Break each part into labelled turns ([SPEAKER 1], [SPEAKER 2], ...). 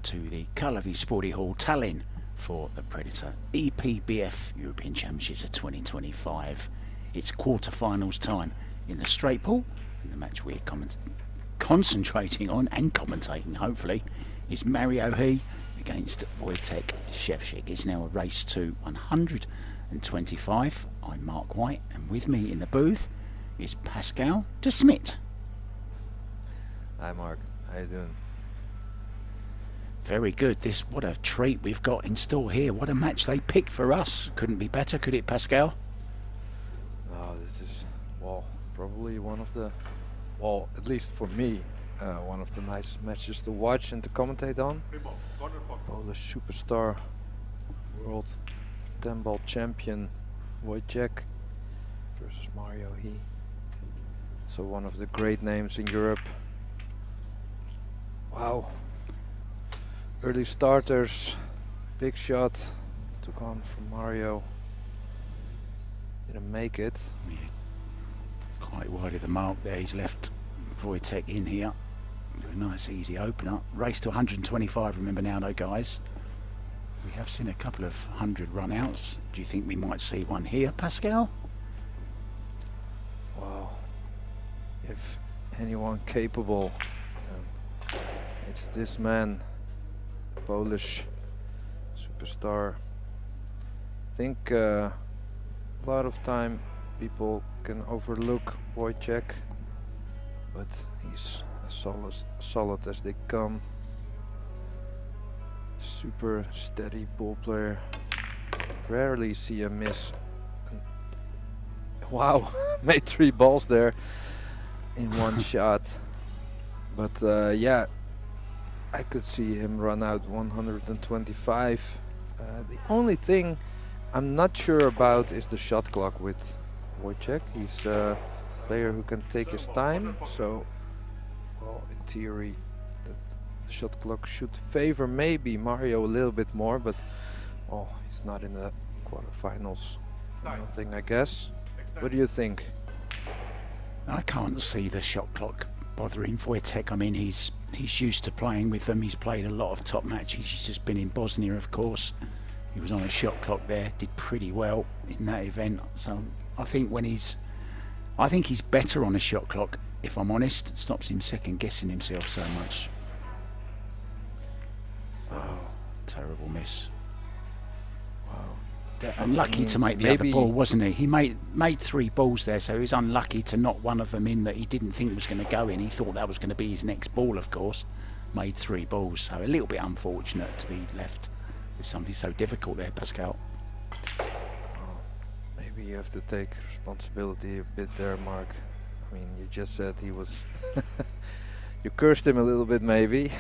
[SPEAKER 1] to the Kalevi Sporty Hall, Tallinn, for the Predator EPBF European Championships of 2025. It's quarter-finals time in the straight pool, and the match we're concentrating on and commentating, hopefully, is Mario He against Wojtek SZEWCZYK. It's now a race to 125. I'm Mark White, and with me in the booth is Pascal de Smet.
[SPEAKER 2] Hi Mark, how you doing?
[SPEAKER 1] Very good. What a treat we've got in store here. What a match they picked for us. Couldn't be better, could it, Pascal?
[SPEAKER 2] Oh, this is, well, probably one of the, well, at least for me, one of the nicest matches to watch and to commentate on. Polish superstar, world 10-ball champion Wojtek versus Mario He. So one of the great names in Europe. Wow. Early starters, big shot, took on from Mario. Didn't make it.
[SPEAKER 1] Yeah, quite wide of the mark there. He's left Wojtek in here. A nice easy opener. Race to 125, remember now though, guys. We have seen a couple of 100 run outs. Do you think we might see one here, Pascal?
[SPEAKER 2] Wow. If anyone capable, it's this man, the Polish superstar. I think a lot of time people can overlook Wojtek, but he's as solid as they come. Super steady ball player. Rarely see him miss. Wow, made 3 balls there in one shot. But yeah, I could see him run out 125. The only thing I'm not sure about is the shot clock with Wojtek. He's a player who can take his time, so well, in theory that the shot clock should favor maybe Mario a little bit more, but oh, he's not in the quarterfinals for nothing, I guess. What do you think?
[SPEAKER 1] I can't see the shot clock bothering Wojtek. I mean, he's used to playing with them. He's played a lot of top matches. He's just been in Bosnia, of course. He was on a shot clock there, did pretty well in that event. So I think he's better on a shot clock, if I'm honest. It stops him second guessing himself so much. Oh, terrible miss.
[SPEAKER 2] Wow.
[SPEAKER 1] Unlucky to make the other ball, wasn't he? He made 3 balls there, so he was unlucky to knock one of them in that he didn't think was going to go in. He thought that was going to be his next ball, of course. Made 3 balls, so a little bit unfortunate to be left with something so difficult there, Pascal.
[SPEAKER 2] Well, maybe you have to take responsibility a bit there, Mark. I mean, you just said he was... you cursed him a little bit, maybe.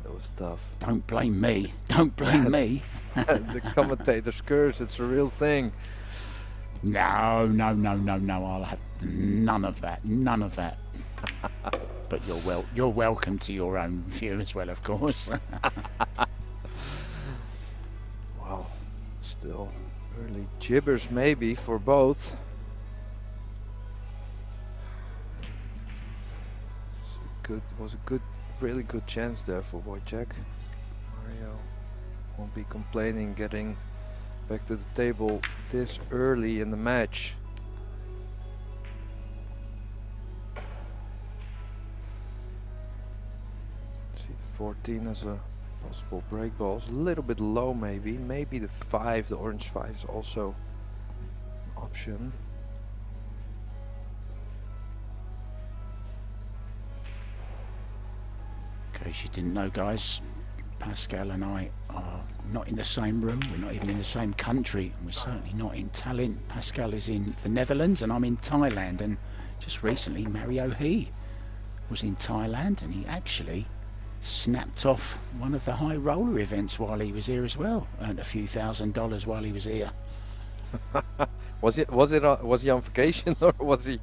[SPEAKER 2] That was tough.
[SPEAKER 1] Don't blame me. Don't blame me.
[SPEAKER 2] The commentator's curse, it's a real thing.
[SPEAKER 1] No. I'll have none of that. None of that. But you're welcome to your own view as well, of course.
[SPEAKER 2] Wow. Still early jibbers maybe for both. Was a really good chance there for Wojtek. Mario won't be complaining getting back to the table this early in the match. See the 14 as a possible break balls. A little bit low maybe. Maybe the 5, the orange 5 is also an option.
[SPEAKER 1] In case you didn't know, guys, Pascal and I are not in the same room. We're not even in the same country. We're certainly not in Tallinn. Pascal is in the Netherlands and I'm in Thailand. And just recently, Mario He was in Thailand and he actually snapped off one of the high roller events while he was here as well. Earned a few $1,000s while he was here.
[SPEAKER 2] Was he on vacation or was he?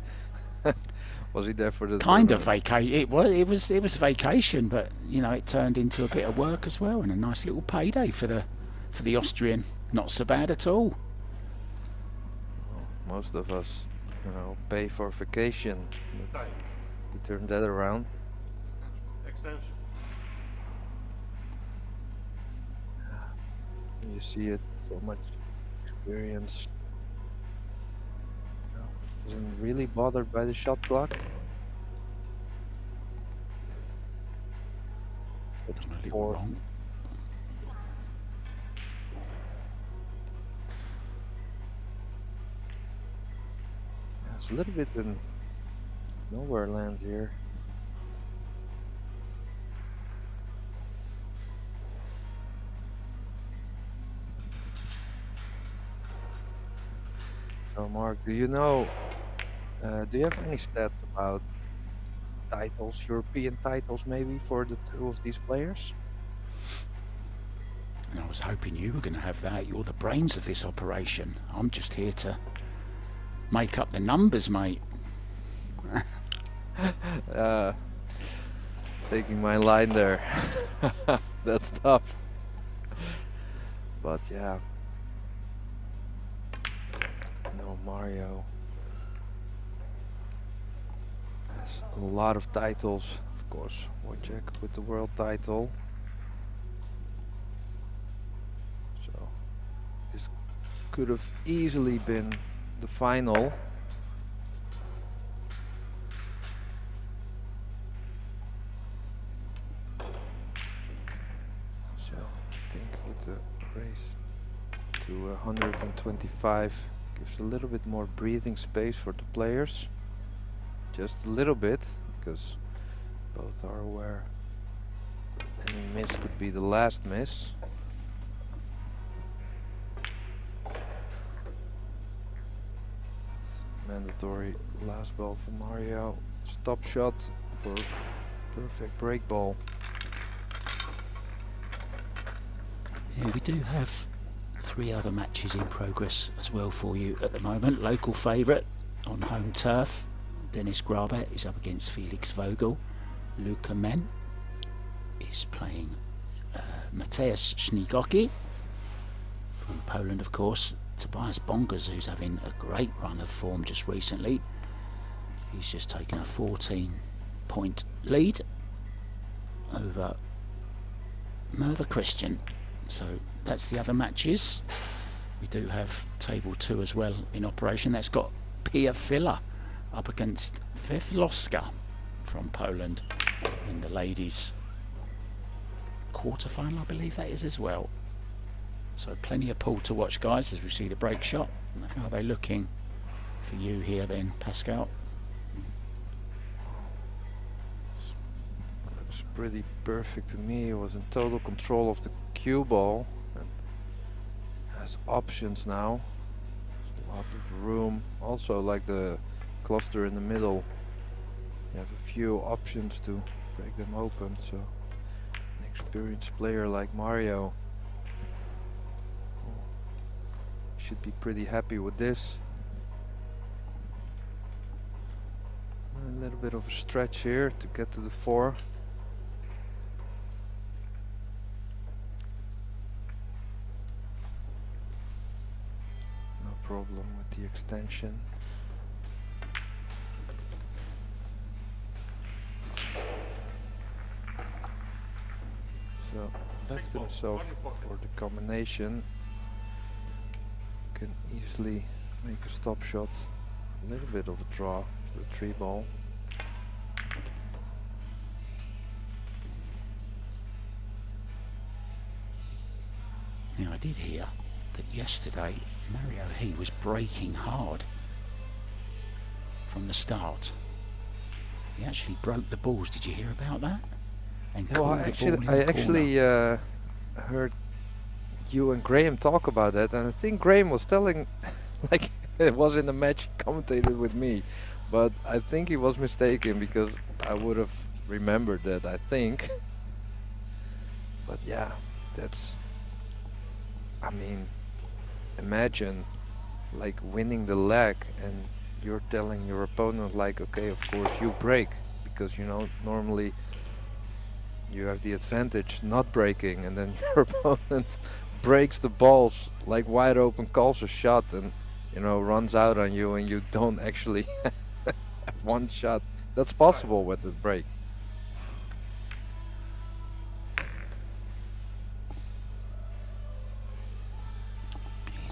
[SPEAKER 2] Was he there for the
[SPEAKER 1] kind of vacation? It was vacation, but you know it turned into a bit of work as well, and a nice little payday for the Austrian. Not so bad at all.
[SPEAKER 2] Well, most of us, you know, pay for vacation. But he turned that around. You see it, so much experience. Isn't really bothered by the shot clock.
[SPEAKER 1] Done a little wrong.
[SPEAKER 2] It's a little bit in nowhere land here. So Mark, do you know, do you have any stats about titles, European titles maybe, for the two of these players?
[SPEAKER 1] And I was hoping you were going to have that. You're the brains of this operation. I'm just here to make up the numbers, mate.
[SPEAKER 2] Taking my line there. That's tough. But yeah. No, Mario has a lot of titles. Of course, Wojciech with the world title. So this could have easily been the final. So I think with the race to 125 gives a little bit more breathing space for the players. Just a little bit, because both are aware any miss could be the last miss. Mandatory last ball for Mario. Stop shot for perfect break ball.
[SPEAKER 1] Yeah, we do have 3 other matches in progress as well for you at the moment. Local favourite on home turf, Dennis Grabet is up against Felix Vogel. Luka Men is playing Mateusz Śnigoki from Poland, of course. Tobias Bongers, who's having a great run of form just recently. He's just taken a 14-point lead over Merva Christian. So that's the other matches. We do have table 2 as well in operation. That's got Pia Filler up against Vivloska from Poland in the ladies quarter-final, I believe that is as well. So plenty of pool to watch, guys, as we see the break shot. How are they looking for you here then, Pascal?
[SPEAKER 2] Looks pretty perfect to me. He was in total control of the cue ball and has options now. There's a lot of room. Also, like the cluster in the middle, you have a few options to break them open. So an experienced player like Mario should be pretty happy with this. A little bit of a stretch here to get to the 4. No problem with the extension. So left himself for the combination. Can easily make a stop shot. A little bit of a draw to the 3 ball.
[SPEAKER 1] Now I did hear that yesterday Mario He was breaking hard from the start. He actually broke the balls. Did you hear about that? And
[SPEAKER 2] Well,
[SPEAKER 1] caught the ball in
[SPEAKER 2] I
[SPEAKER 1] the
[SPEAKER 2] actually
[SPEAKER 1] corner.
[SPEAKER 2] heard you and Graham talk about that, and I think Graham was telling, like, it was in the match commentated with me, but I think he was mistaken because I would have remembered that, I think. But yeah, that's, I mean, imagine like winning the leg and you're telling your opponent like, okay, of course you break, because you know normally you have the advantage not breaking, and then your opponent breaks the balls like wide open, calls a shot, and you know runs out on you, and you don't actually have one shot. That's possible with the break.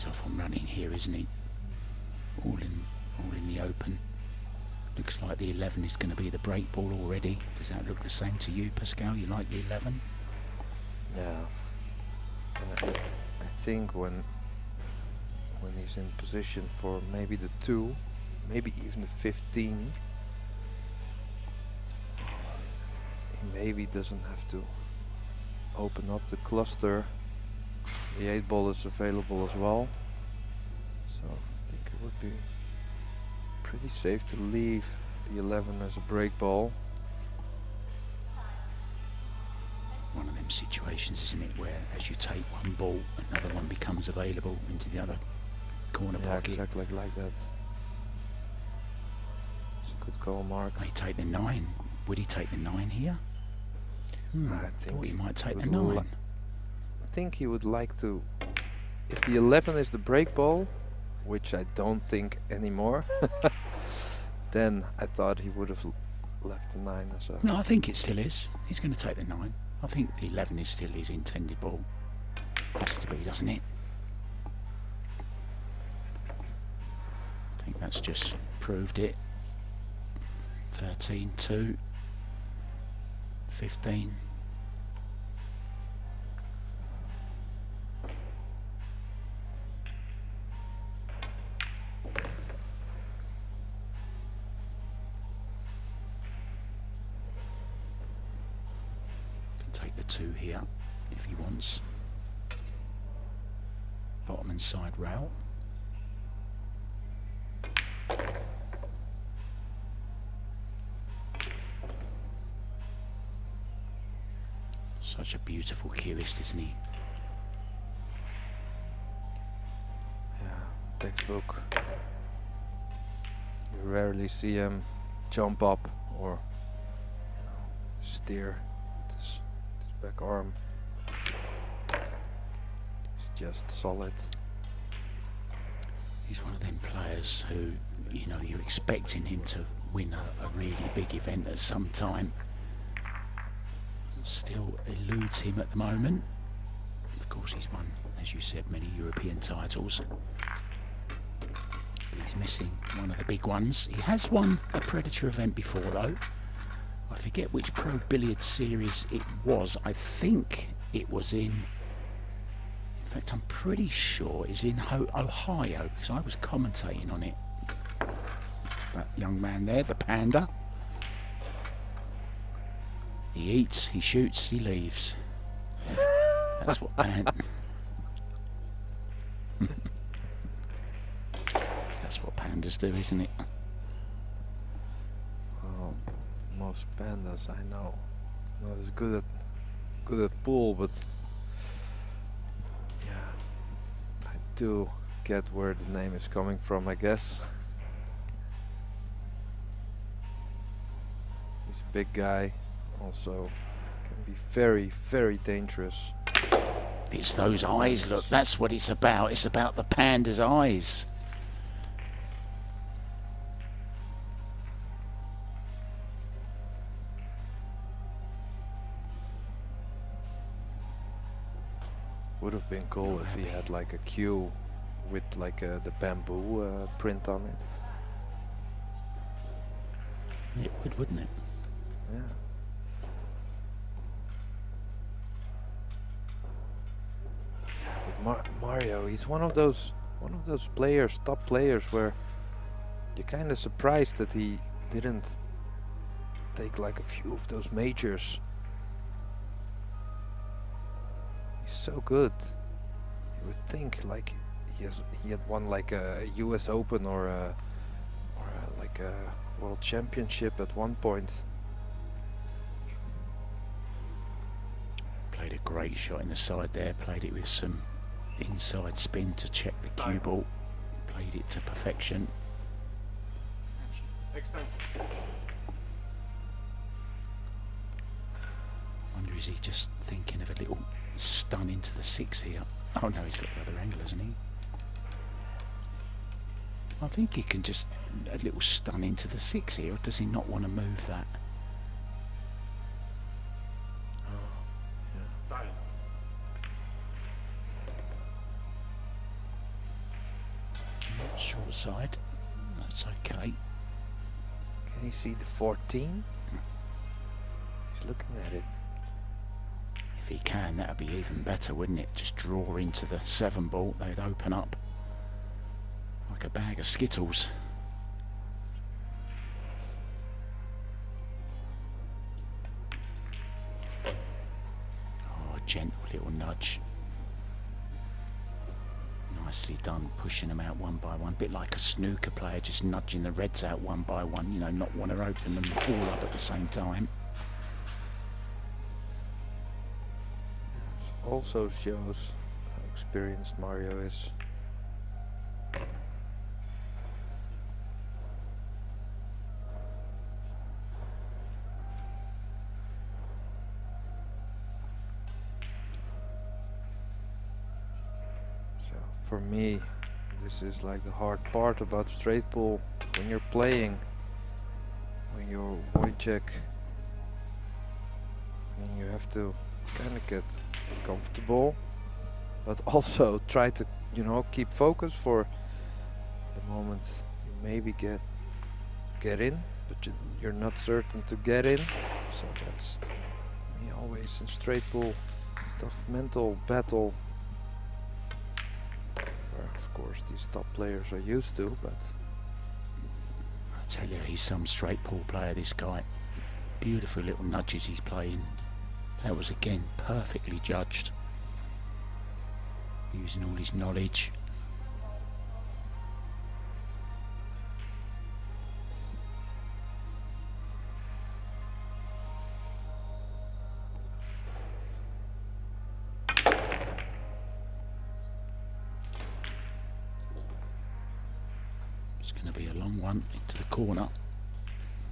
[SPEAKER 1] off on running here, isn't he? All in the open. Looks like the 11 is going to be the break ball already. Does that look the same to you, Pascal? You like the 11?
[SPEAKER 2] Yeah. And I think when he's in position for maybe the 2, maybe even the 15, he maybe doesn't have to open up the cluster. The 8 ball is available as well, so I think it would be pretty safe to leave the 11 as a break ball.
[SPEAKER 1] One of them situations, isn't it, where as you take one ball, another one becomes available into the other corner pocket.
[SPEAKER 2] Exactly like that. It's a good call, Mark.
[SPEAKER 1] May take the 9. Would he take the 9 here?
[SPEAKER 2] I think
[SPEAKER 1] he might take the
[SPEAKER 2] would
[SPEAKER 1] 9.
[SPEAKER 2] I think he would like to. If the 11 is the break ball, which I don't think anymore, then I thought he would have left the 9 as a.
[SPEAKER 1] No, I think it still is. He's going to take the 9. I think the 11 is still his intended ball. Has to be, doesn't it? I think that's just proved it. 13, 2, 15. Take the 2 here if he wants. Bottom and side rail. Such a beautiful cueist, isn't he?
[SPEAKER 2] Yeah, textbook. You rarely see him jump up or steer his back arm. It's just solid.
[SPEAKER 1] He's one of them players who, you know, you're expecting him to win a really big event at some time. Still eludes him at the moment. Of course, he's won, as you said, many European titles. But he's missing one of the big ones. He has won a Predator event before, though. I forget which Pro Billiard series it was. I think it was in fact, I'm pretty sure it's in Ohio, because I was commentating on it. That young man there, the panda. He eats, he shoots, he leaves. That's what that's what pandas do, isn't it?
[SPEAKER 2] Well, most pandas I know not as good at pool, but yeah, I do get where the name is coming from, I guess. He's a big guy, also can be very, very dangerous.
[SPEAKER 1] It's those eyes, look, that's what it's about. It's about the panda's eyes.
[SPEAKER 2] Would have been cool if he had like a cue with like the bamboo print on it.
[SPEAKER 1] It would, wouldn't it?
[SPEAKER 2] Yeah. Yeah, but Mario, he's one of those players, top players, where you're kind of surprised that he didn't take like a few of those majors. He's so good. You would think like he had won like a US Open or like a World Championship at one point.
[SPEAKER 1] Played a great shot in the side there. Played it with some inside spin to check the cue ball. Played it to perfection. Wonder, is he just thinking of a little stun into the 6 here? Oh no, he's got the other angle, hasn't he? I think he can just a little stun into the 6 here, or does he not want to move that? Short side. That's okay.
[SPEAKER 2] Can you see the 14? He's looking at it.
[SPEAKER 1] If he can, that'd be even better, wouldn't it? Just draw into the 7 ball. They'd open up like a bag of Skittles. Oh, gentle little nudge. Nicely done, pushing them out one by one. Bit like a snooker player, just nudging the reds out one by one, you know, not want to open them all up at the same time.
[SPEAKER 2] This also shows how experienced Mario is. For me, this is like the hard part about straight pull when you're playing, when you're Wojciech. I mean, you have to kind of get comfortable, but also try to, you know, keep focus for the moment you maybe get in, but you're not certain to get in. So that's me always in straight pull, tough mental battle. Of course, these top players are used to, but
[SPEAKER 1] I tell you, he's some straight pull player, this guy. Beautiful little nudges he's playing. That was again perfectly judged, using all his knowledge. It's going to be a long one into the corner.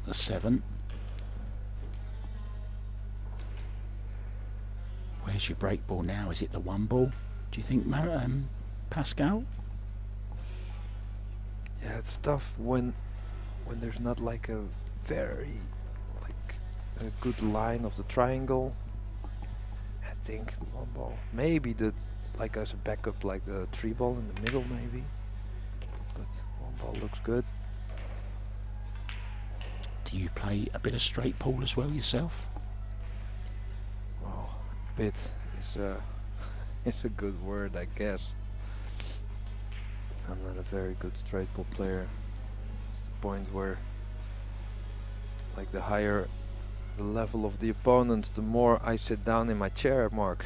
[SPEAKER 1] The 7. Where's your break ball now? Is it the 1 ball? Do you think, Pascal?
[SPEAKER 2] yeah, it's tough when there's not like a very a good line of the triangle. I think the 1 ball, maybe the like as a backup, like the 3 ball in the middle, maybe. But 1 ball looks good.
[SPEAKER 1] Do you play a bit of straight pull as well yourself?
[SPEAKER 2] Well, a bit is it's a good word, I guess. I'm not a very good straight pull player. It's the point where, like, the higher the level of the opponents, the more I sit down in my chair, Mark.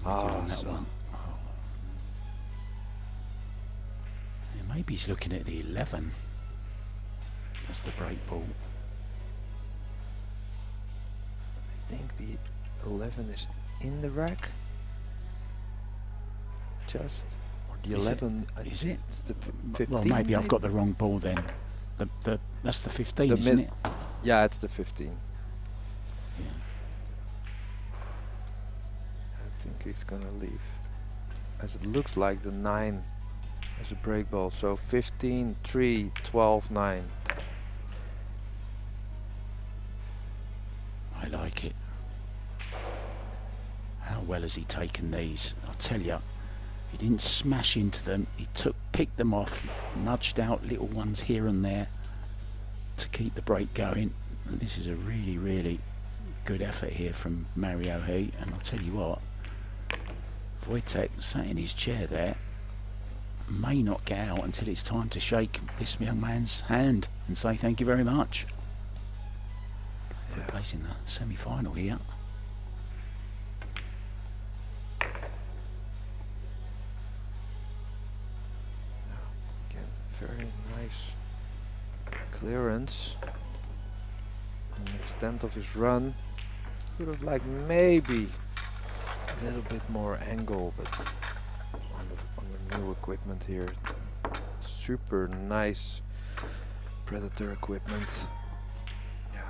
[SPEAKER 1] On that one. Oh. Yeah, maybe he's looking at the 11 as the break ball.
[SPEAKER 2] I think the 11 is in the rack. Just, or the
[SPEAKER 1] Is
[SPEAKER 2] 11.
[SPEAKER 1] Is it?
[SPEAKER 2] It's the 15.
[SPEAKER 1] Well, maybe I've got the wrong ball then. That's the 15,
[SPEAKER 2] The
[SPEAKER 1] isn't
[SPEAKER 2] mid-
[SPEAKER 1] it?
[SPEAKER 2] Yeah, it's the 15.
[SPEAKER 1] Yeah.
[SPEAKER 2] I think he's gonna leave, as it looks like the 9 as a break ball. So 15, 3, 12, 9.
[SPEAKER 1] I like it. How well has he taken these? I'll tell you, he didn't smash into them. He picked them off, nudged out little ones here and there to keep the break going. And this is a really, really good effort here from Mario He. And I'll tell you what, Wojciech sat in his chair there, may not get out until it's time to shake this young man's hand and say thank you very much. For a place in the semi-final here.
[SPEAKER 2] Again, very nice clearance. And the extent of his run, could have like maybe a little bit more angle, but on the new equipment here, super nice Predator equipment. Yeah,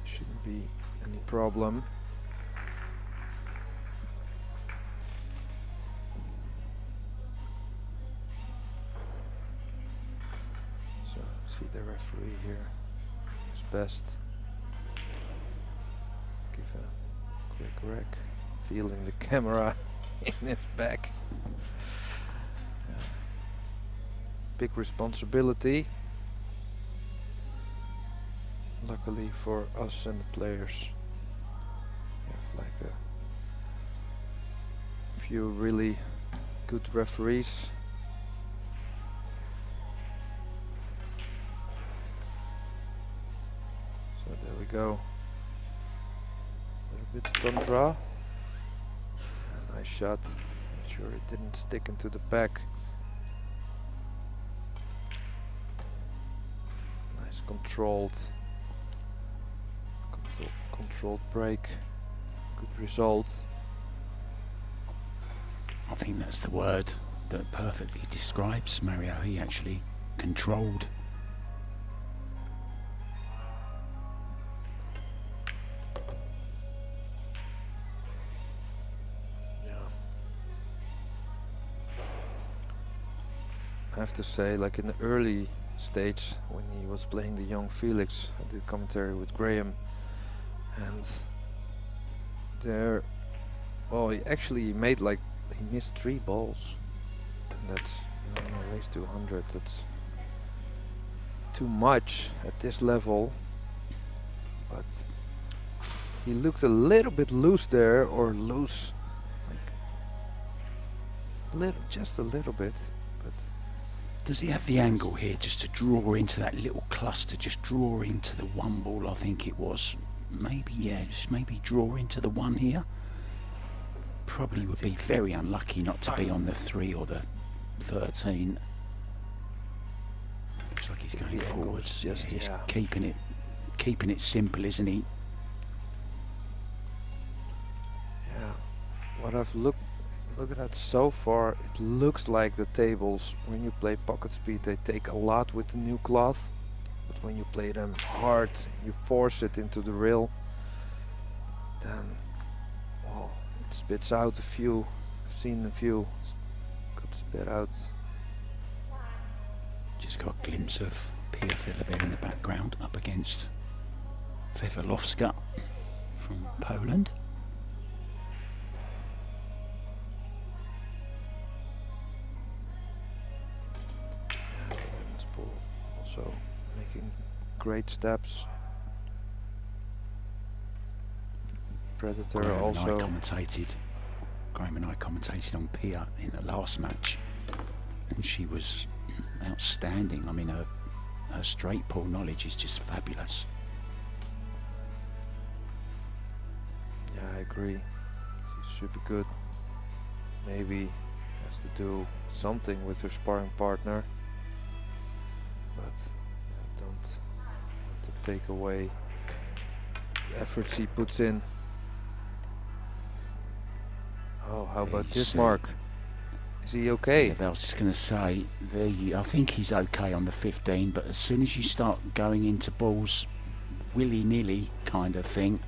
[SPEAKER 2] shouldn't be any problem. So see the referee here, his best. Give a quick rec, feeling the camera. in his back. Big responsibility. Luckily for us and the players, we have like a few really good referees. So there we go. A little bit stun draw. Nice shot. Not sure it didn't stick into the back. Nice controlled break. Good result.
[SPEAKER 1] I think that's the word that perfectly describes Mario. He actually controlled.
[SPEAKER 2] I have to say, like in the early stage when he was playing the young Felix, I did commentary with Graham, and there, well, he actually made like, he missed 3 balls. And that's, you know, in a race to 100, that's too much at this level. But he looked a little bit loose there, or loose, like just a little bit. But
[SPEAKER 1] does he have the angle here just to draw into that little cluster, just draw into the 1 ball, I think it was? Maybe, yeah, just maybe draw into the 1 here. Probably would be very unlucky not to be on the 3 or the 13. Looks like he's going forwards.
[SPEAKER 2] Just,
[SPEAKER 1] he's
[SPEAKER 2] yeah.
[SPEAKER 1] keeping it simple, isn't he?
[SPEAKER 2] Yeah. What I've looked at so far, it looks like the tables, when you play pocket speed, they take a lot with the new cloth. But when you play them hard, you force it into the rail, then, well, it spits out a few. I've seen a few. It's got spit out.
[SPEAKER 1] Just got a glimpse of Pia Filler there in the background, up against Wawelowska from Poland.
[SPEAKER 2] Also making great steps. Predator
[SPEAKER 1] Graham
[SPEAKER 2] also.
[SPEAKER 1] Graham and I commentated on Pia in the last match, and she was outstanding. I mean, her straight pull knowledge is just fabulous.
[SPEAKER 2] Yeah, I agree. She's super good. Maybe has to do something with her sparring partner, but I don't want to take away the effort she puts in. Oh, how about this, Mark? Is he okay?
[SPEAKER 1] Yeah, I was just going to say, I think he's okay on the 15, but as soon as you start going into balls willy-nilly kind of thing,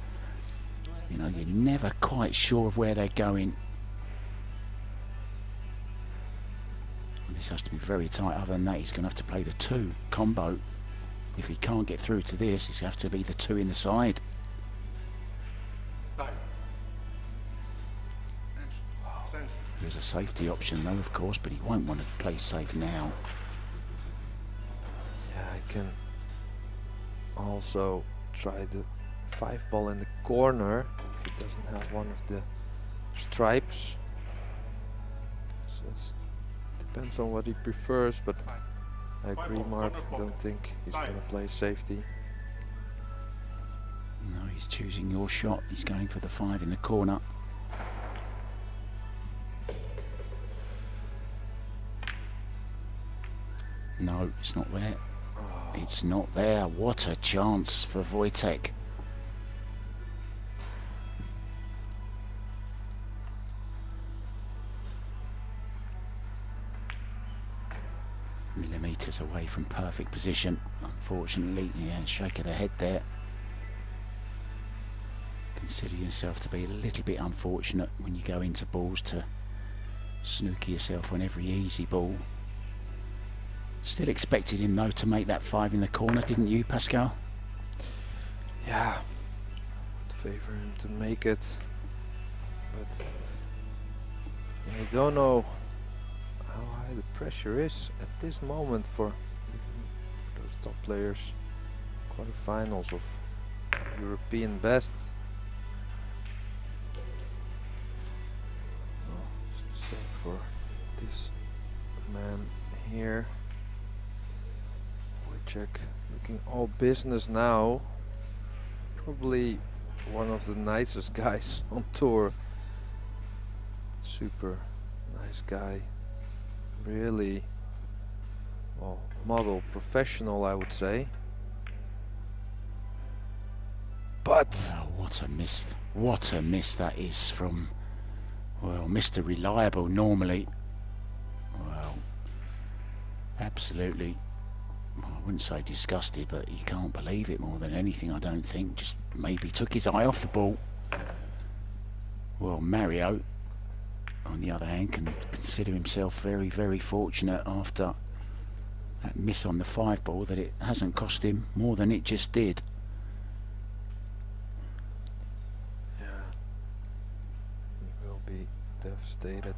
[SPEAKER 1] you know, you're never quite sure of where they're going. This has to be very tight. Other than that, he's going to have to play the 2 combo. If he can't get through to this, it's going to have to be the 2 in the side. There's a safety option though, of course, but he won't want to play safe now.
[SPEAKER 2] Yeah, I can also try the 5 ball in the corner if he doesn't have one of the stripes. Just depends on what he prefers, but I agree, Mark. I don't think he's going to play safety.
[SPEAKER 1] No, he's choosing your shot. He's going for the 5 in the corner. No, it's not there.
[SPEAKER 2] Oh.
[SPEAKER 1] It's not there. What a chance for Wojtek. Millimeters away from perfect position. Unfortunately, yeah, shake of the head there. Consider yourself to be a little bit unfortunate when you go into balls to snooker yourself on every easy ball. Still expected him though to make that 5 in the corner, didn't you, Pascal?
[SPEAKER 2] Yeah, I'd favor him to make it, but I don't know how high the pressure is at this moment for those top players. Quarterfinals of European best. Well, it's the same for this man here. SZEWCZYK looking all business now. Probably one of the nicest guys on tour. Super nice guy. Really, well, model professional, I would say. But
[SPEAKER 1] oh, what a miss! What a miss that is from, well, Mr. Reliable normally. Well, absolutely, well, I wouldn't say disgusted, but he can't believe it more than anything, I don't think. Just maybe took his eye off the ball. Well, Mario, on the other hand, can consider himself very, very fortunate after that miss on the 5 ball that it hasn't cost him more than it just did.
[SPEAKER 2] yeah, he will be devastated.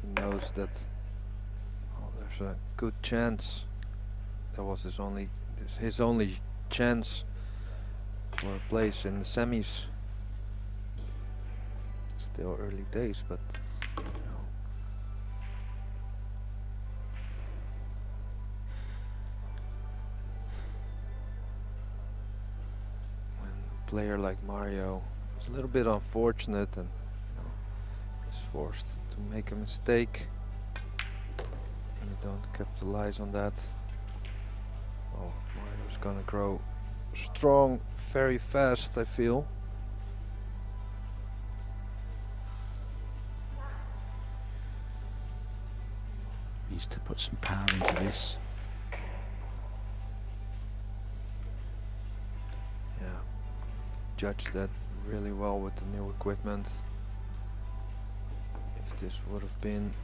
[SPEAKER 2] He knows that, oh, there's a good chance. That was his only chance for a place in the semis. Still early days, but you know. When a player like Mario is a little bit unfortunate and, you know, is forced to make a mistake, and you don't capitalize on that, oh, Mario's gonna grow strong very fast, I feel.
[SPEAKER 1] Needs to put some power into this.
[SPEAKER 2] Yeah, judged that really well with the new equipment. If this would have been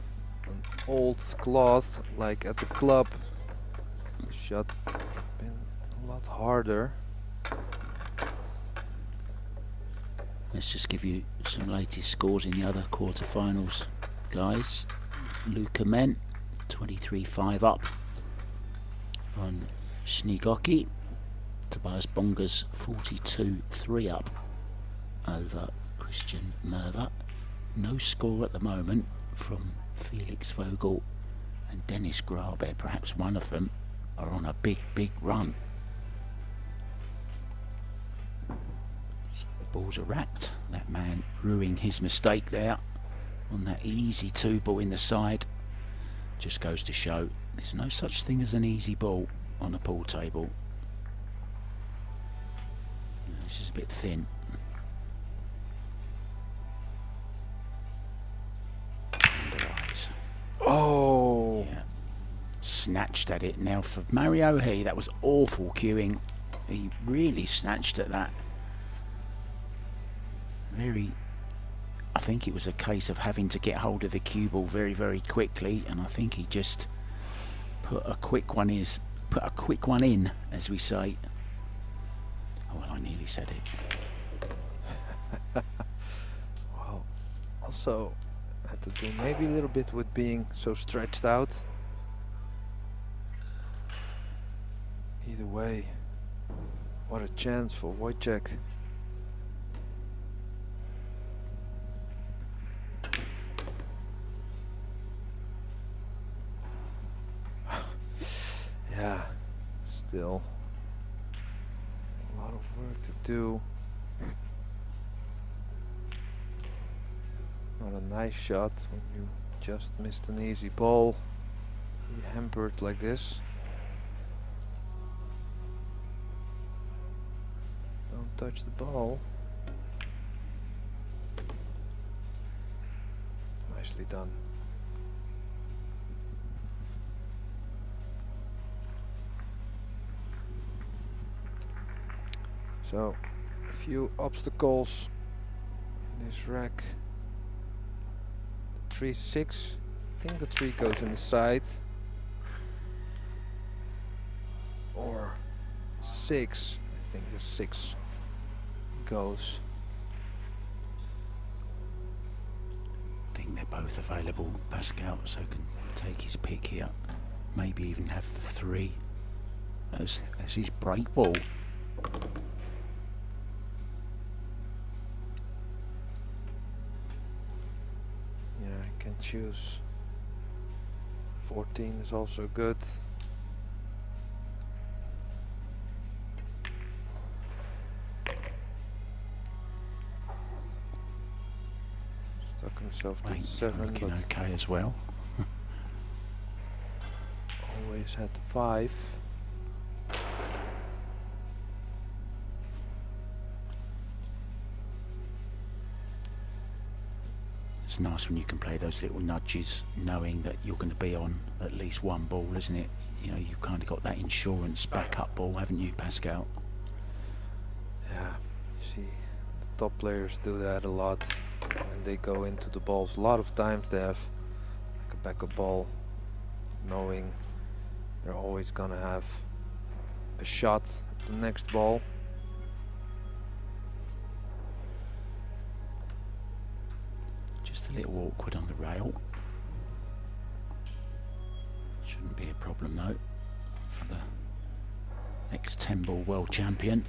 [SPEAKER 2] an old cloth like at the club, the shot would have been a lot harder.
[SPEAKER 1] Let's just give you some latest scores in the other quarterfinals, guys. Luca Men, 23-5 up on SZEWCZYK. Tobias Bonga's 42-3 up over Christian Merva. No score at the moment from Felix Vogel and Dennis Grabe. Perhaps one of them are on a big, big run. So the balls are racked. That man ruining his mistake there on that easy 2 ball in the side. Just goes to show there's no such thing as an easy ball on a pool table. This is a bit thin. Eyes.
[SPEAKER 2] Oh!
[SPEAKER 1] Yeah. Snatched at it now for Mario He. That was awful cueing. He really snatched at that. I think it was a case of having to get hold of the cue ball very, very quickly, and I think he just put a quick one in, as we say. Oh, well, I nearly said it.
[SPEAKER 2] Well, also had to do maybe a little bit with being so stretched out. Either way, what a chance for SZEWCZYK. Yeah, still a lot of work to do. Not a nice shot when you just missed an easy ball. You're hampered like this. Don't touch the ball. Nicely done. So, a few obstacles in this rack. The 3-6, I think the 3 goes in the side. Or 6, I think the 6 goes.
[SPEAKER 1] I think they're both available. Pascal so can take his pick here. Maybe even have the 3 as his break ball.
[SPEAKER 2] Yeah, I can choose. 14 is also good. Stuck himself to 7,
[SPEAKER 1] looking
[SPEAKER 2] but
[SPEAKER 1] okay as well.
[SPEAKER 2] always had the 5.
[SPEAKER 1] It's nice when you can play those little nudges, knowing that you're going to be on at least one ball, isn't it? You know, you've kind of got that insurance backup ball, haven't you, Pascal?
[SPEAKER 2] Yeah, you see, the top players do that a lot when they go into the balls. A lot of times they have like a backup ball, knowing they're always gonna have a shot at the next ball.
[SPEAKER 1] Just a little awkward on the rail. Shouldn't be a problem though for the ex-10 ball world champion.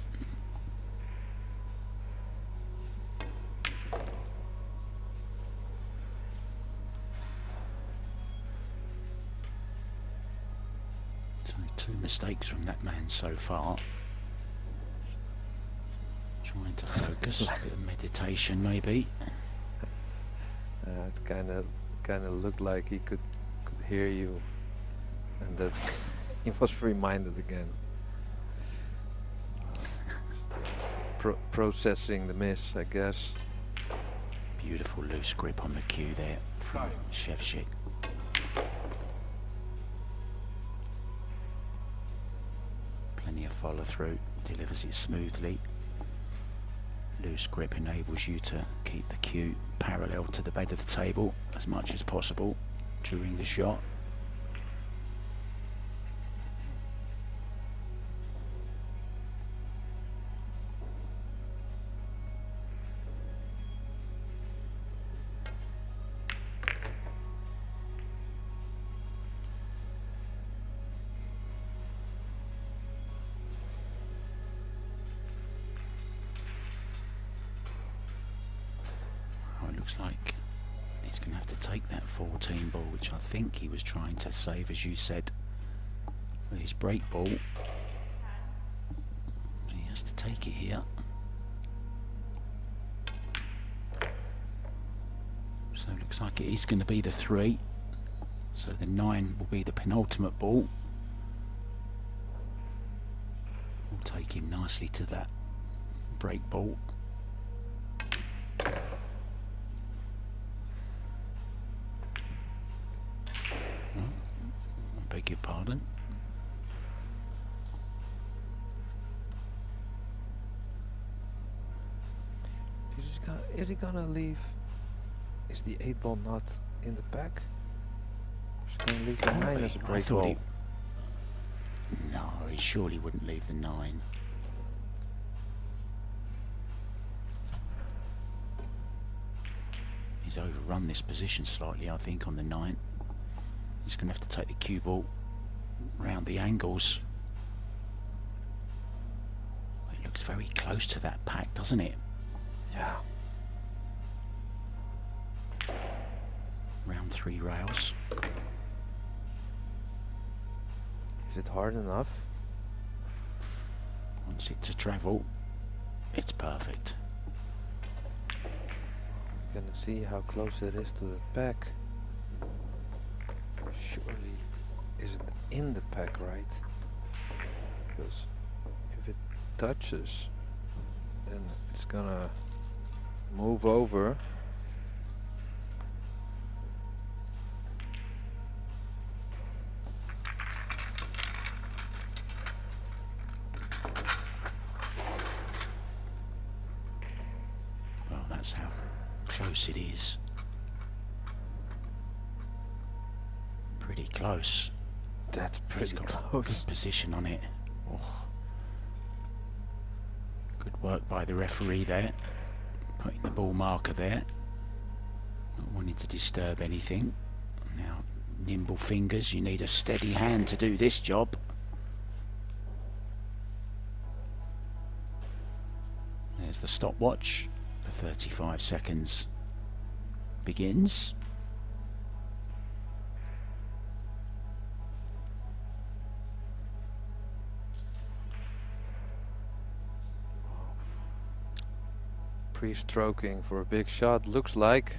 [SPEAKER 1] So 2 mistakes from that man so far. Trying to focus, a bit of meditation maybe.
[SPEAKER 2] It kind of looked like he could hear you, and that he was reminded again. Still processing the miss, I guess.
[SPEAKER 1] Beautiful loose grip on the cue there from SZEWCZYK. Plenty of follow through, delivers it smoothly. Loose grip enables you to keep the cue parallel to the bed of the table as much as possible during the shot. Looks like he's going to have to take that 14 ball, which I think he was trying to save, as you said, for his break ball. He has to take it here. So it looks like it is going to be the 3. So the 9 will be the penultimate ball. We'll take him nicely to that break ball. Beg your pardon.
[SPEAKER 2] Is he gonna leave? Is the 8 ball not in the pack? He's gonna leave the 9 as a break ball.
[SPEAKER 1] No, he surely wouldn't leave the 9. He's overrun this position slightly, I think, on the 9. He's going to have to take the cue ball round the angles. It looks very close to that pack, doesn't it?
[SPEAKER 2] Yeah.
[SPEAKER 1] Round 3 rails.
[SPEAKER 2] Is it hard enough?
[SPEAKER 1] Wants it to travel. It's perfect.
[SPEAKER 2] We're gonna see how close it is to the pack. Surely isn't in the pack, right? Because if it touches, then it's gonna move over.
[SPEAKER 1] Well, that's how close it is. Pretty close.
[SPEAKER 2] That's pretty
[SPEAKER 1] He's got
[SPEAKER 2] close.
[SPEAKER 1] Good position on it. Oh. Good work by the referee there, putting the ball marker there. Not wanting to disturb anything. Now, nimble fingers, you need a steady hand to do this job. There's the stopwatch. The 35 seconds begins.
[SPEAKER 2] Pre-stroking for a big shot, looks like.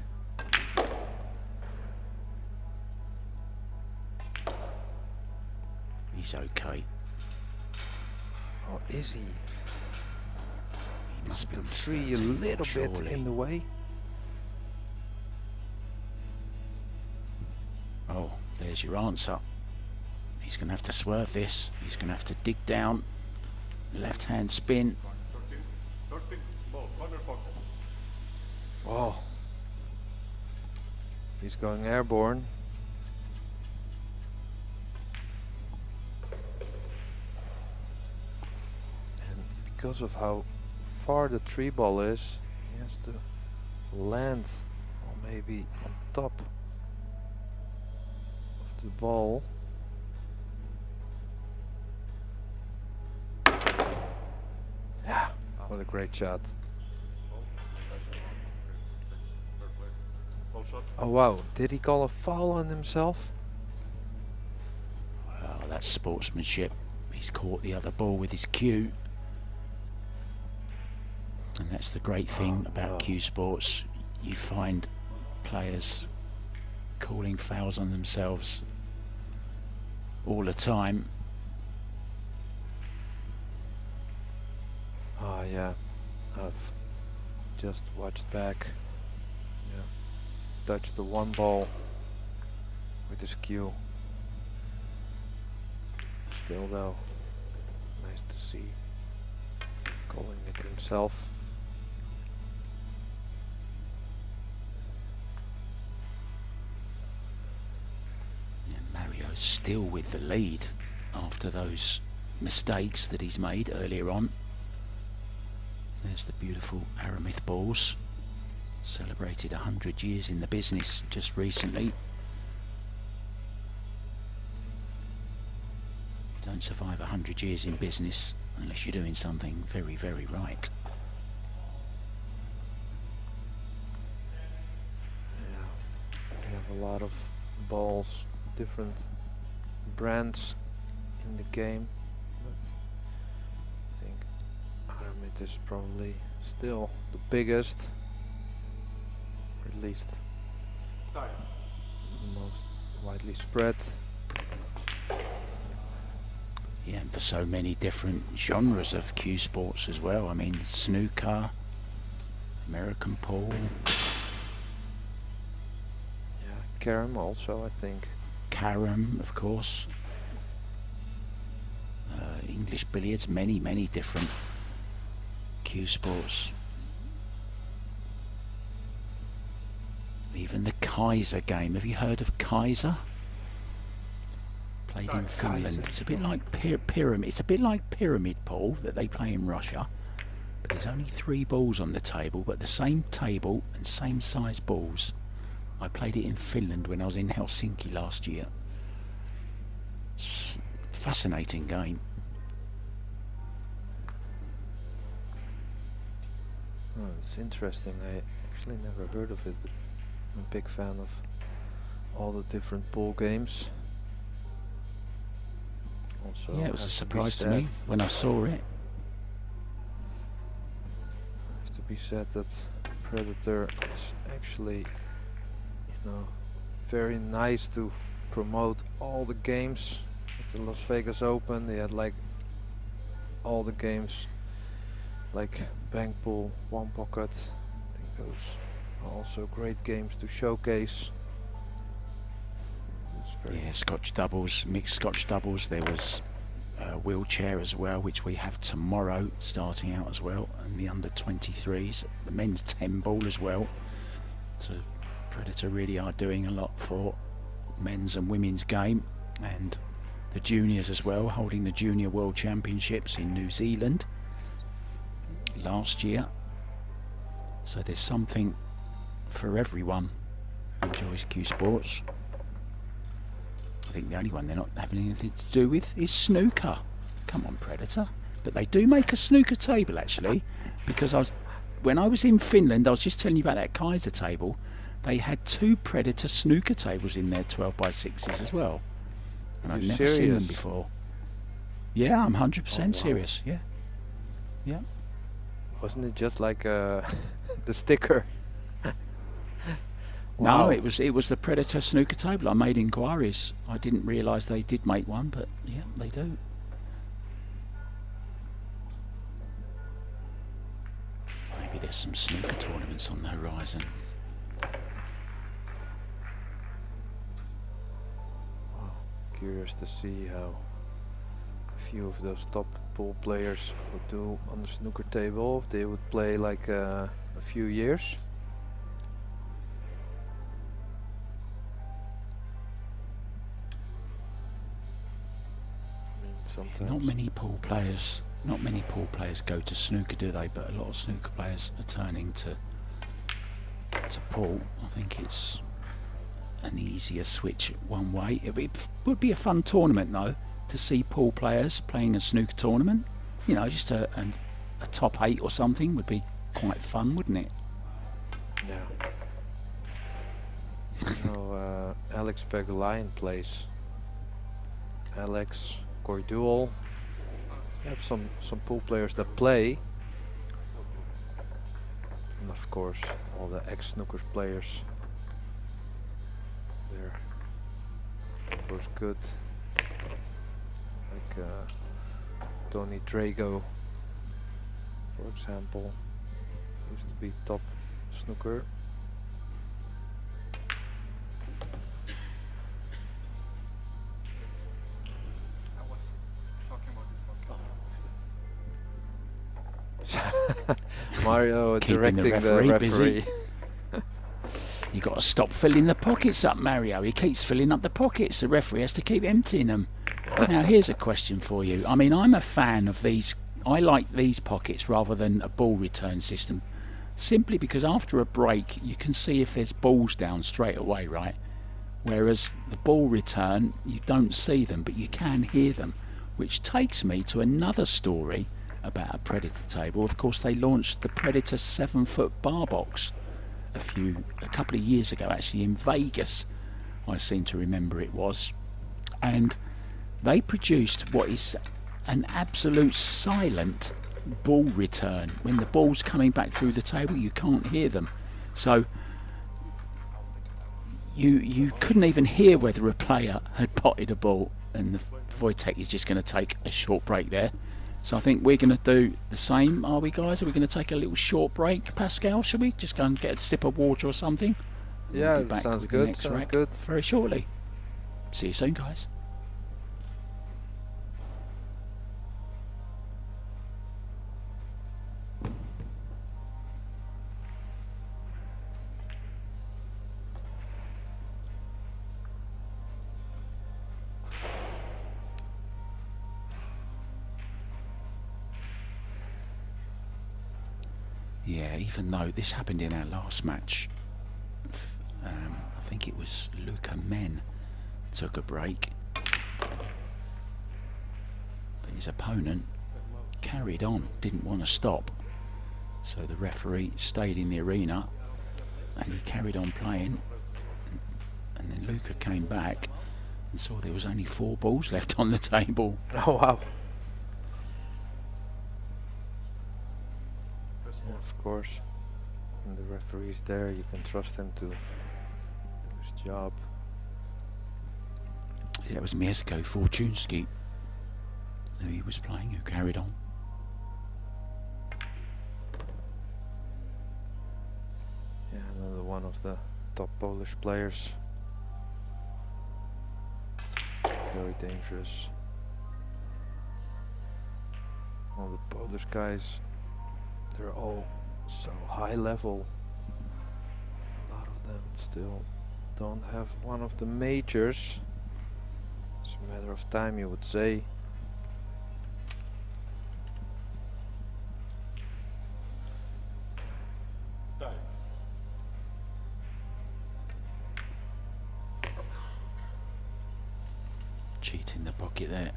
[SPEAKER 1] He's okay.
[SPEAKER 2] Or is he?
[SPEAKER 1] He must be
[SPEAKER 2] The
[SPEAKER 1] on
[SPEAKER 2] tree a
[SPEAKER 1] 13,
[SPEAKER 2] little bit
[SPEAKER 1] surely.
[SPEAKER 2] in the way.
[SPEAKER 1] Oh, there's your answer. He's going to have to swerve this. He's going to have to dig down. Left hand spin.
[SPEAKER 2] Oh, he's going airborne. And because of how far the tree ball is, he has to land, or maybe on top of the ball. Yeah, what a great shot. Oh wow, did he call a foul on himself?
[SPEAKER 1] Well, that's sportsmanship. He's caught the other ball with his cue. And that's the great thing about cue sports. You find players calling fouls on themselves all the time.
[SPEAKER 2] Oh yeah, I've just watched back. Yeah, touched the one ball with his cue. Still though, nice to see. Calling it himself.
[SPEAKER 1] And Mario's still with the lead after those mistakes that he's made earlier on. There's the beautiful Aramith balls. Celebrated 100 years in the business just recently. You don't survive 100 years in business unless you're doing something very, very right.
[SPEAKER 2] Yeah, we have a lot of balls, different brands in the game, but I think Aramith is probably still the biggest, or at least most widely spread.
[SPEAKER 1] Yeah, and for so many different genres of cue sports as well. I mean, snooker, American pool.
[SPEAKER 2] Yeah, carom also, I think.
[SPEAKER 1] Carom, of course. English billiards, many, many different cue sports. Even the Kaiser game. Have you heard of Kaiser? Played in Finland. It's a bit like pyramid. It's a bit like pyramid pool that they play in Russia. But there's only 3 balls on the table, but the same table and same size balls. I played it in Finland when I was in Helsinki last year. It's a fascinating game.
[SPEAKER 2] Oh, it's interesting. I actually never heard of it, but I'm a big fan of all the different pool games. Also,
[SPEAKER 1] Yeah, it was a
[SPEAKER 2] has
[SPEAKER 1] surprise
[SPEAKER 2] be
[SPEAKER 1] to me
[SPEAKER 2] said-
[SPEAKER 1] when I saw it.
[SPEAKER 2] Has to be said that Predator is actually, you know, very nice to promote all the games at the Las Vegas Open. They had like all the games, like Bank Pool, One Pocket. I think those are also great games to showcase. It's very
[SPEAKER 1] Yeah, Scotch doubles, mixed Scotch doubles. There was a wheelchair as well, which we have tomorrow starting out as well, and the under 23s, the men's 10 ball as well. So Predator really are doing a lot for men's and women's game, and the juniors as well, holding the Junior World Championships in New Zealand last year. So there's something for everyone enjoys Q Sports. I think the only one they're not having anything to do with is snooker. Come on, Predator. But they do make a snooker table, actually, because when I was in Finland, I was just telling you about that Kaiser table. They had 2 Predator snooker tables in their 12x6s as well. And I've never seen them before. Yeah, I'm 100% serious. Yeah. Yeah.
[SPEAKER 2] Wasn't it just like the sticker?
[SPEAKER 1] No,
[SPEAKER 2] Wow.
[SPEAKER 1] it was the Predator snooker table. I made inquiries. I didn't realise they did make one, but yeah, they do. Maybe there's some snooker tournaments on the horizon.
[SPEAKER 2] Curious to see how a few of those top pool players would do on the snooker table. If they would play like a few years. I mean, sometimes
[SPEAKER 1] Not many pool players go to snooker, do they? But a lot of snooker players are turning to pool. I think it's an easier switch one way. It would be a fun tournament though, to see pool players playing a snooker tournament. You know, just a top 8 or something would be quite fun, wouldn't it?
[SPEAKER 2] Yeah. So Alex Pegalion plays. Alex, Corey Duel. We have some pool players that play. And of course all the ex-snookers players. They're of course good. Like Tony Drago, for example. Used to be top snooker.
[SPEAKER 3] I was talking about this podcast.
[SPEAKER 2] Mario
[SPEAKER 1] Keeping
[SPEAKER 2] directing
[SPEAKER 1] the referee busy.
[SPEAKER 2] referee.
[SPEAKER 1] You got to stop filling the pockets up, Mario. He keeps filling up the pockets. The referee has to keep emptying them. Now, here's a question for you. I mean, I'm a fan of these. I like these pockets rather than a ball return system, simply because after a break, you can see if there's balls down straight away, right? Whereas the ball return, you don't see them, but you can hear them, which takes me to another story about a Predator table. Of course, they launched the Predator 7-foot bar box a couple of years ago, actually in Vegas, I seem to remember it was, and they produced what is an absolute silent ball return. When the ball's coming back through the table, you can't hear them, so you couldn't even hear whether a player had potted a ball. And the Wojtek is just going to take a short break there. So I think we're going to do the same, are we, guys? Are we going to take a little short break, Pascal? Shall we just go and get a sip of water or something?
[SPEAKER 2] Yeah,
[SPEAKER 1] We'll be back
[SPEAKER 2] sounds
[SPEAKER 1] with the
[SPEAKER 2] good.
[SPEAKER 1] next
[SPEAKER 2] Sounds
[SPEAKER 1] rack
[SPEAKER 2] good.
[SPEAKER 1] very shortly. See you soon, guys. Yeah, even though this happened in our last match, I think it was Luca Men took a break, but his opponent carried on, didn't want to stop, so the referee stayed in the arena and he carried on playing, and then Luca came back and saw there was only 4 balls left on the table.
[SPEAKER 2] Oh wow. Of course, when the referee's there, you can trust him to do his job.
[SPEAKER 1] Yeah, it was Mieszko Fortunski who he was playing, who carried on.
[SPEAKER 2] Yeah, another one of the top Polish players. Very dangerous. All the Polish guys, they're all so high level. A lot of them still don't have one of the majors. It's a matter of time, you would say.
[SPEAKER 1] Cheating the pocket there.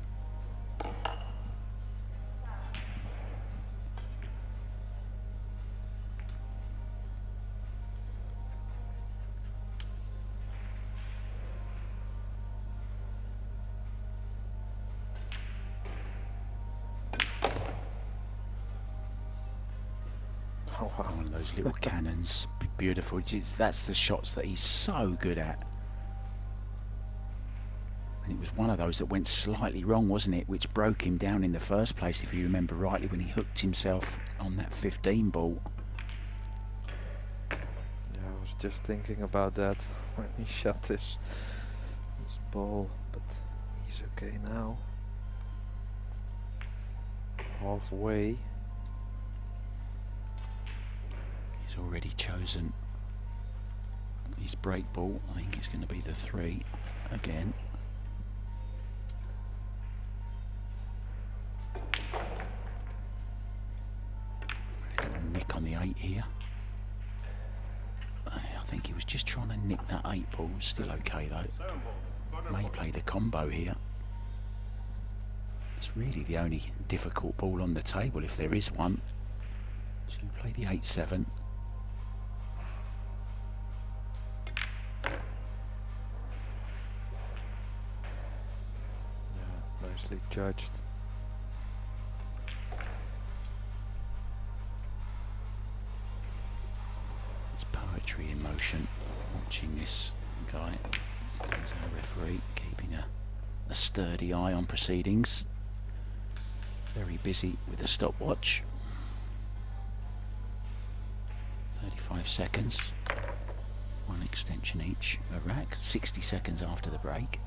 [SPEAKER 2] Oh, wow.
[SPEAKER 1] One of those little cannons, beautiful. That's the shots that he's so good at. And it was one of those that went slightly wrong, wasn't it? Which broke him down in the first place, if you remember rightly, when he hooked himself on that 15 ball.
[SPEAKER 2] Yeah, I was just thinking about that when he shot this ball, but he's okay now. Halfway.
[SPEAKER 1] He's already chosen his break ball. I think it's going to be the 3 again. Little nick on the 8 here. I think he was just trying to nick that 8 ball. Still okay though. May play the combo here. It's really the only difficult ball on the table, if there is one. So you play the 8-7.
[SPEAKER 2] Nicely judged.
[SPEAKER 1] It's poetry in motion. Watching this guy as our referee, keeping a sturdy eye on proceedings. Very busy with the stopwatch. 35 seconds. One extension each. A rack. 60 seconds after the break.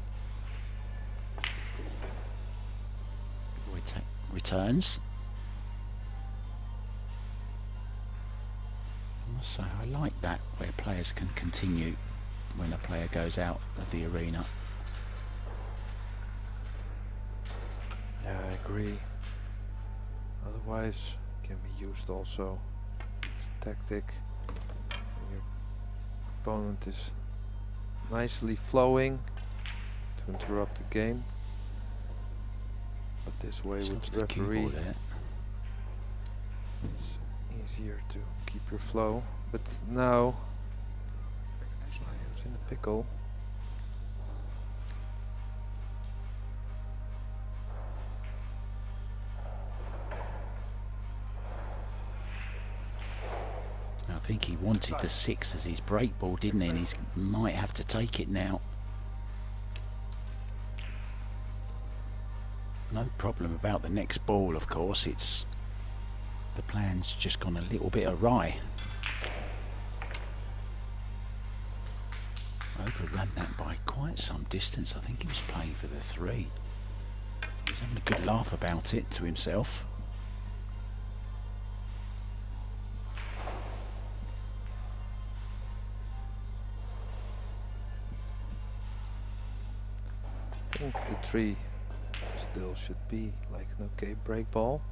[SPEAKER 1] Returns. I must say, I like that, where players can continue when a player goes out of the arena.
[SPEAKER 2] Yeah, I agree. Otherwise, can be used also as a tactic. Your opponent is nicely flowing to interrupt the game. But this way with the referee, it's easier to keep your flow. But now, it's in a pickle.
[SPEAKER 1] I think he wanted the 6 as his break ball, didn't he? And he might have to take it now. No problem about the next ball, of course. It's the plan's just gone a little bit awry. Overran that by quite some distance. I think he was playing for the 3. He was having a good laugh about it to himself.
[SPEAKER 2] I think the 3 still should be like an okay break ball.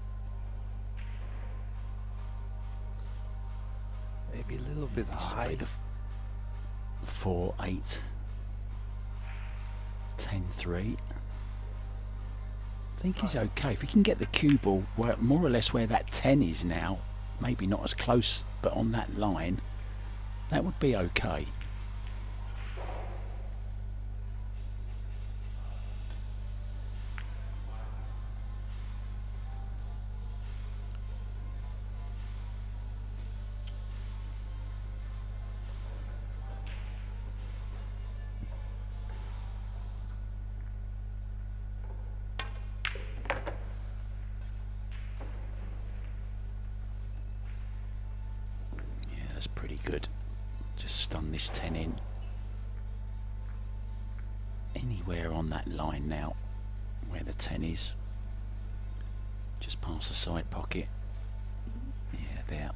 [SPEAKER 2] Maybe a little bit high.
[SPEAKER 1] The 4, 8, 10, 3. I think he's okay. If he can get the cue ball more or less where that 10 is now, maybe not as close, but on that line, that would be okay. Pretty good. Just stun this 10 in. Anywhere on that line now where the 10 is. Just past the side pocket. Yeah, there.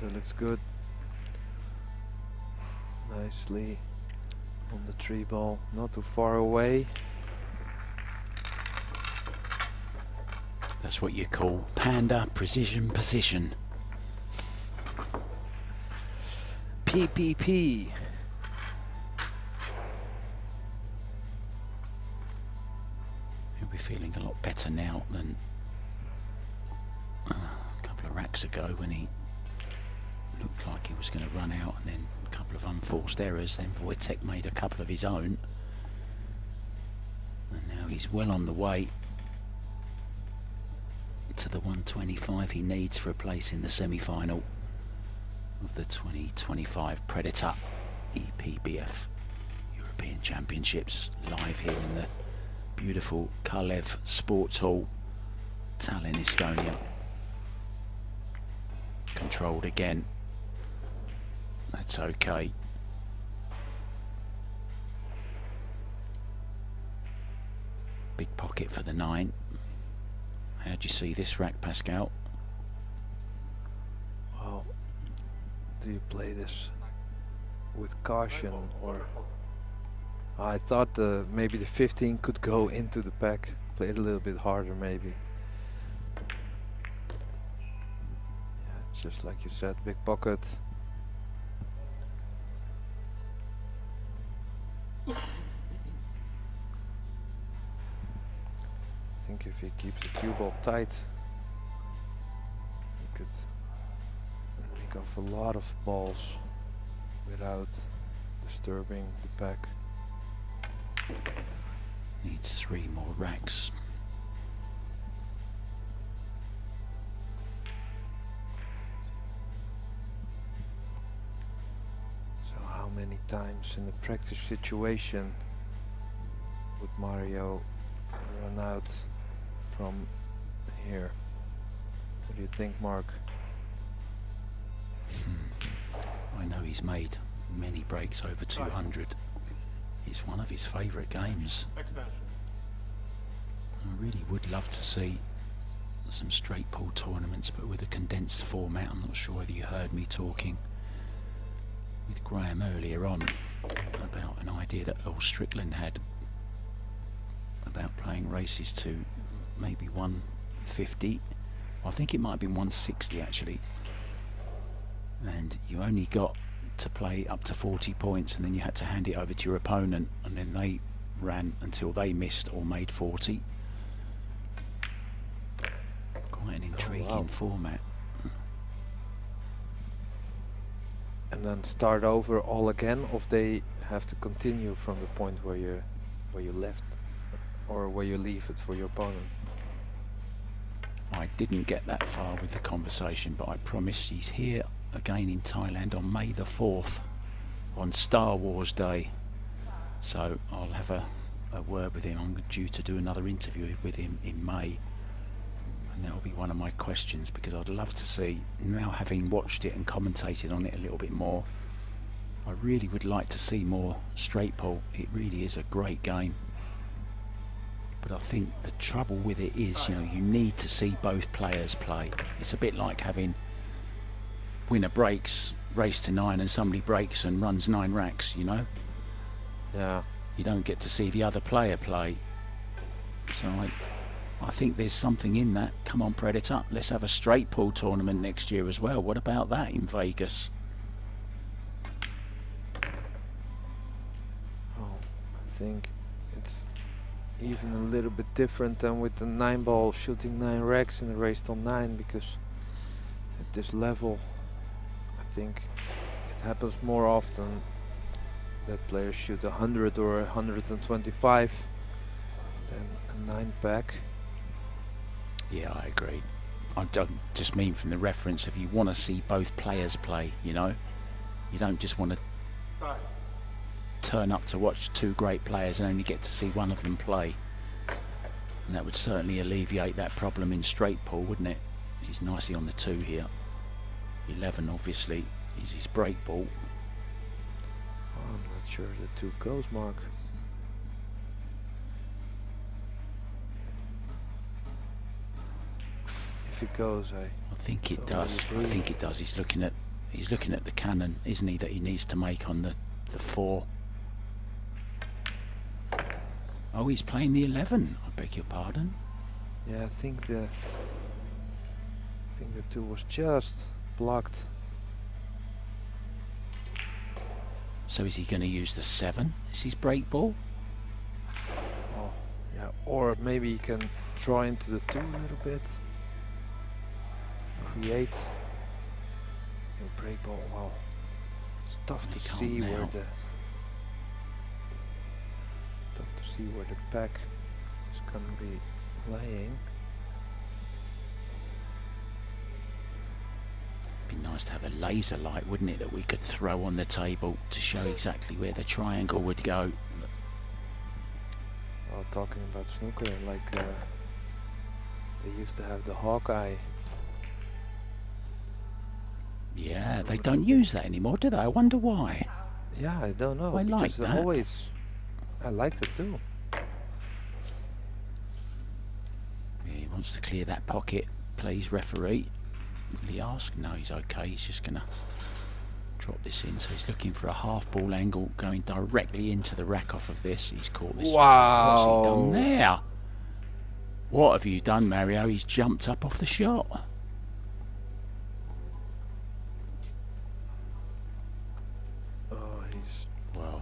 [SPEAKER 2] That looks good. Nicely On the 3 ball, not too far away.
[SPEAKER 1] That's what you call panda precision position.
[SPEAKER 2] PPP.
[SPEAKER 1] He'll be feeling a lot better now than a couple of racks ago when he looked like he was going to run out, and then a couple of unforced errors. Then Wojtek made a couple of his own, and now he's well on the way to the 125 he needs for a place in the semi-final of the 2025 Predator EPBF European Championships, live here in the beautiful Kalev Sports Hall, Tallinn, Estonia. Controlled again. That's okay. Big pocket for the 9. How do you see this rack, Pascal?
[SPEAKER 2] Well, do you play this with caution, or I thought maybe the 15 could go into the pack, play it a little bit harder maybe. Yeah, it's just like you said, big pocket. I think if he keeps the cue ball tight, he could make off a lot of balls without disturbing the pack.
[SPEAKER 1] Needs 3 more racks.
[SPEAKER 2] So how many times in a practice situation would Mario run out from here? What do you think, Mark?
[SPEAKER 1] I know he's made many breaks over 200. It's one of his favourite games. I really would love to see some straight pull tournaments, but with a condensed format. I'm not sure whether you heard me talking with Graham earlier on about an idea that Earl Strickland had about playing races to maybe 150. I think it might have been 160 actually, and you only got to play up to 40 points, and then you had to hand it over to your opponent, and then they ran until they missed or made 40. Quite an intriguing format.
[SPEAKER 2] And then start over all again, or if they have to continue from the point where you left, or where you leave it for your opponent.
[SPEAKER 1] I didn't get that far with the conversation, but I promise he's here again in Thailand on May the 4th, on Star Wars Day. So I'll have a word with him. I'm due to do another interview with him in May, and that'll be one of my questions, because I'd love to see, now having watched it and commentated on it a little bit more, I really would like to see more straight pull. It really is a great game, but I think the trouble with it is, you know, you need to see both players play. It's a bit like having winner breaks, race to 9, and somebody breaks and runs 9 racks, you know?
[SPEAKER 2] Yeah.
[SPEAKER 1] You don't get to see the other player play. So I think there's something in that. Come on, Predator, let's have a straight pull tournament next year as well. What about that in Vegas?
[SPEAKER 2] Oh, I think it's even a little bit different than with the 9 ball shooting 9 racks in a race till 9, because at this level I think it happens more often that players shoot 100 or 125 than a 9 pack.
[SPEAKER 1] Yeah, I agree. I don't just mean from the reference of you want to see both players play, you know? You don't just want to turn up to watch 2 great players and only get to see one of them play. And that would certainly alleviate that problem in straight pull, wouldn't it? He's nicely on the 2 here. 11 obviously is his break ball.
[SPEAKER 2] Oh, I'm not sure the 2 goes, Mark. If it goes,
[SPEAKER 1] I think it
[SPEAKER 2] so
[SPEAKER 1] does. I think it does. He's looking at the cannon, isn't he, that he needs to make on the 4. Oh, he's playing the 11. I beg your pardon.
[SPEAKER 2] Yeah, I think the 2 was just blocked.
[SPEAKER 1] So is he going to use the 7? Is his break ball?
[SPEAKER 2] Oh, yeah, or maybe he can draw into the 2 a little bit. Create a break ball. Wow, it's tough
[SPEAKER 1] He
[SPEAKER 2] to
[SPEAKER 1] can't
[SPEAKER 2] see where
[SPEAKER 1] now.
[SPEAKER 2] the pack is gonna be laying.
[SPEAKER 1] Be nice to have a laser light, wouldn't it, that we could throw on the table to show exactly where the triangle would go.
[SPEAKER 2] Well, talking about snooker, like they used to have the Hawkeye.
[SPEAKER 1] Yeah, they don't use that anymore, do they? I wonder why.
[SPEAKER 2] Yeah, I don't know.
[SPEAKER 1] I like
[SPEAKER 2] because
[SPEAKER 1] that.
[SPEAKER 2] I liked it too.
[SPEAKER 1] Yeah, he wants to clear that pocket. Please, referee. Will he ask? No, he's okay. He's just going to drop this in. So he's looking for a half ball angle going directly into the rack off of this. He's caught this.
[SPEAKER 2] Wow.
[SPEAKER 1] What's he done there? What have you done, Mario? He's jumped up off the shot.
[SPEAKER 2] Oh, he's
[SPEAKER 1] Well,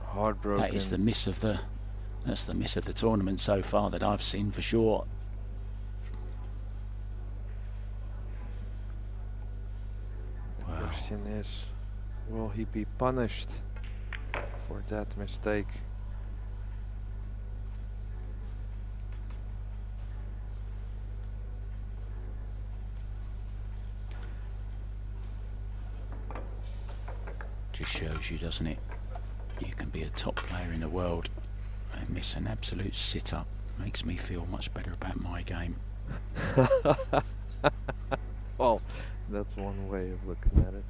[SPEAKER 2] heartbroken.
[SPEAKER 1] that is the miss of the. That's the miss of the tournament so far that I've seen for sure.
[SPEAKER 2] The question is, will he be punished for that mistake?
[SPEAKER 1] Just shows you, doesn't it? You can be a top player in the world and miss an absolute sit-up. Makes me feel much better about my game.
[SPEAKER 2] Well, that's one way of looking at it.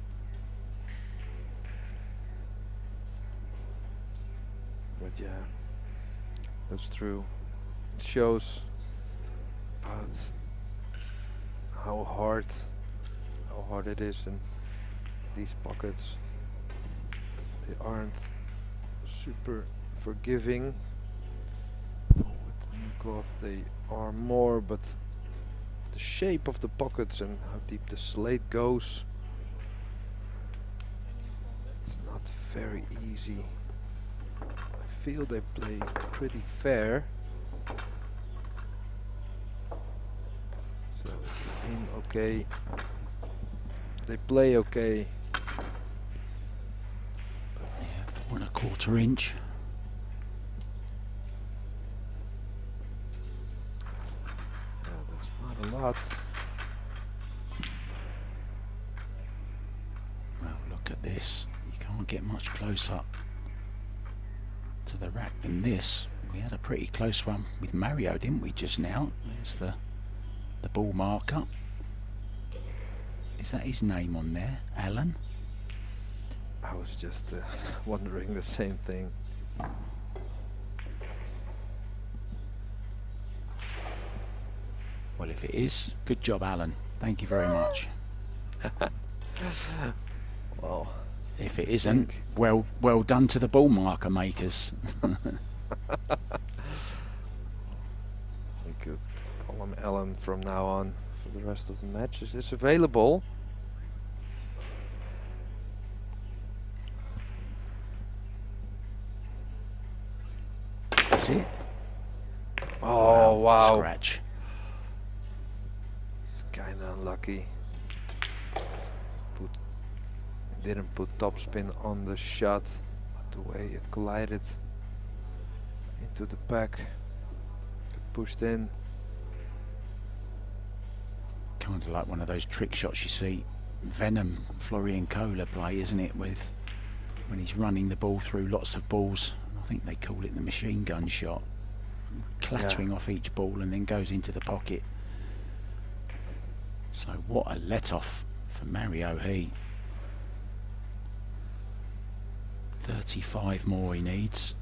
[SPEAKER 2] But yeah, that's true. It shows about how hard it is in these pockets. They aren't super forgiving. With the new cloth they are more, but the shape of the pockets and how deep the slate goes, it's not very easy. I feel they play pretty fair. So aim okay. They play okay.
[SPEAKER 1] Yeah, 4¼ inch.
[SPEAKER 2] That's not a lot.
[SPEAKER 1] Well, look at this. You can't get much closer to the rack than this. We had a pretty close one with Mario, didn't we, just now? There's the ball marker. Is that his name on there? Alan?
[SPEAKER 2] I was just wondering the same thing.
[SPEAKER 1] Well, if it is, good job, Alan. Thank you very much.
[SPEAKER 2] Well,
[SPEAKER 1] If it isn't, well done to the ball marker makers.
[SPEAKER 2] we could call him Ellen from now on for the rest of the match. Is this available?
[SPEAKER 1] Is it?
[SPEAKER 2] Oh, wow.
[SPEAKER 1] Scratch.
[SPEAKER 2] It's kind of unlucky. Didn't put topspin on the shot, but the way it collided into the pack, it pushed in.
[SPEAKER 1] Kind of like one of those trick shots you see Venom, Florian Kohler play, isn't it? With when he's running the ball through lots of balls. I think they call it the machine gun shot. Clattering off each ball and then goes into the pocket. So what a let-off for Mario He. 35 more he needs.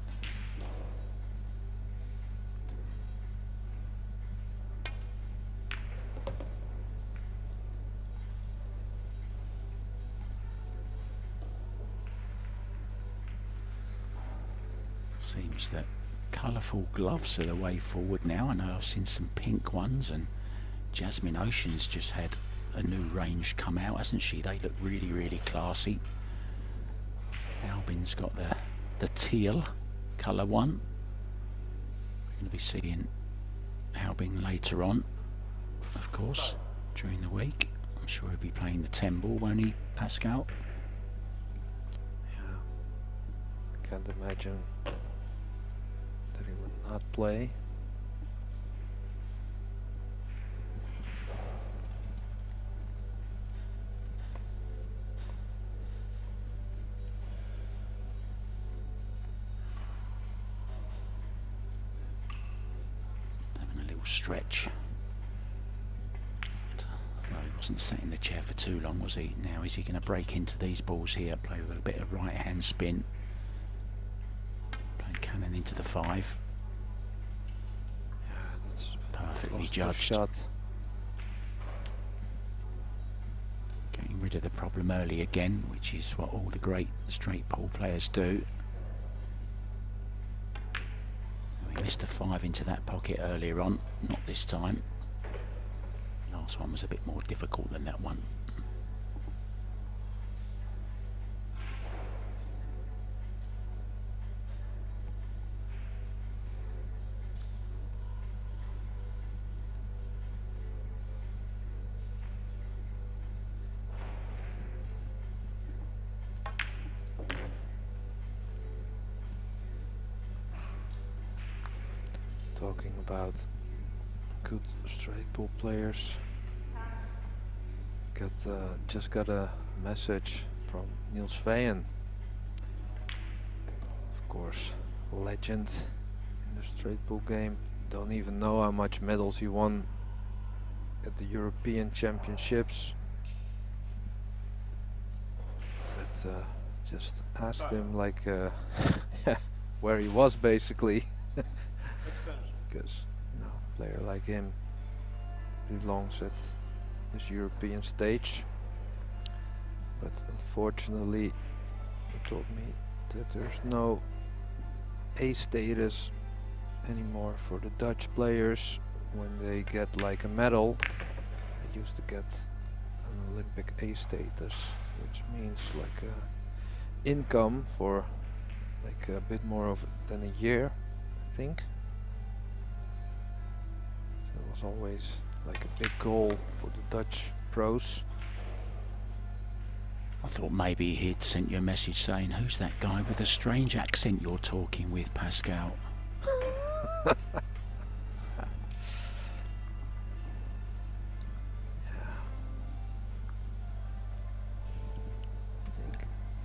[SPEAKER 1] Seems that colourful gloves are the way forward now. I know I've seen some pink ones, and Jasmine Ocean's just had a new range come out, hasn't she? They look really, really classy. Albin's got the teal colour one. We're going to be seeing Albin later on, of course, during the week. I'm sure he'll be playing the 10 ball, won't he, Pascal?
[SPEAKER 2] Yeah. Can't imagine that he would not play.
[SPEAKER 1] Stretch. Well, he wasn't sat in the chair for too long, was he? Now is he going to break into these balls here, play with a bit of right hand spin, play cannon into the 5.
[SPEAKER 2] Yeah, that's
[SPEAKER 1] perfectly judged
[SPEAKER 2] shot.
[SPEAKER 1] Getting rid of the problem early again, which is what all the great straight ball players do. We missed a 5 into that pocket earlier on, not this time. Last one was a bit more difficult than that one.
[SPEAKER 2] Talking about good straight ball players, just got a message from Niels Vejen, of course, legend in the straight ball game. Don't even know how much medals he won at the European Championships, but just asked him like where he was basically. Because a player like him belongs at this European stage, but unfortunately he told me that there's no A status anymore for the Dutch players when they get like a medal. They used to get an Olympic A status, which means like a income for like a bit more than a year, I think. Was always like a big goal for the Dutch pros.
[SPEAKER 1] I thought maybe he'd sent you a message saying, who's that guy with a strange accent you're talking with, Pascal?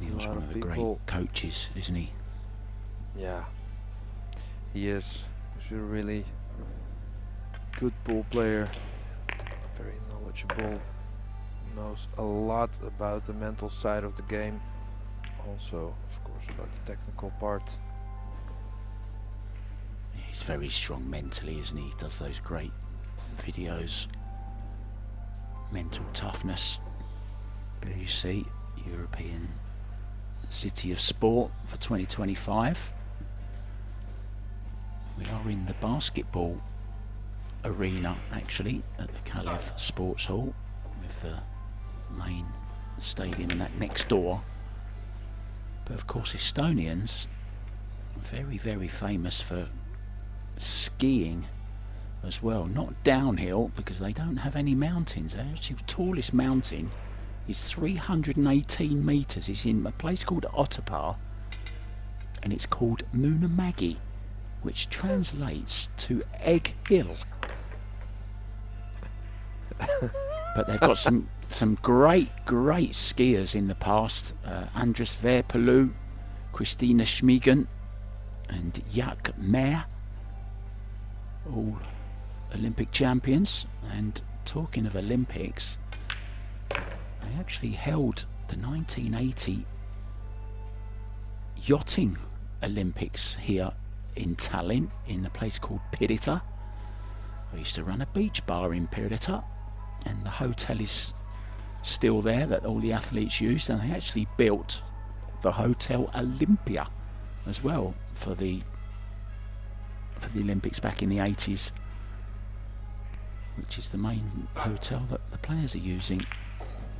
[SPEAKER 1] Neil's one of the great coaches, isn't he?
[SPEAKER 2] Yeah, he is. He's a really good ball player, very knowledgeable, knows a lot about the mental side of the game, also of course about the technical part.
[SPEAKER 1] He's very strong mentally, isn't he? He does those great videos, mental toughness. There you see, European City of Sport for 2025. We are in the basketball arena actually at the Kalev Sports Hall, with the main stadium and that next door. But of course Estonians are very, very famous for skiing as well. Not downhill, because they don't have any mountains. Actually, the tallest mountain is 318 meters. It's in a place called Otepää, and it's called Munamägi, which translates to Egg Hill. But they've got some great skiers in the past. Andres Veerpalu, Christina Schmigen and Jaak Meer, all Olympic champions. And talking of Olympics, they actually held the 1980 yachting Olympics here in Tallinn, in a place called Pirita. I used to run a beach bar in Pirita, and the hotel is still there that all the athletes used, and they actually built the Hotel Olympia as well for the for the Olympics back in the 80s, which is the main hotel that the players are using,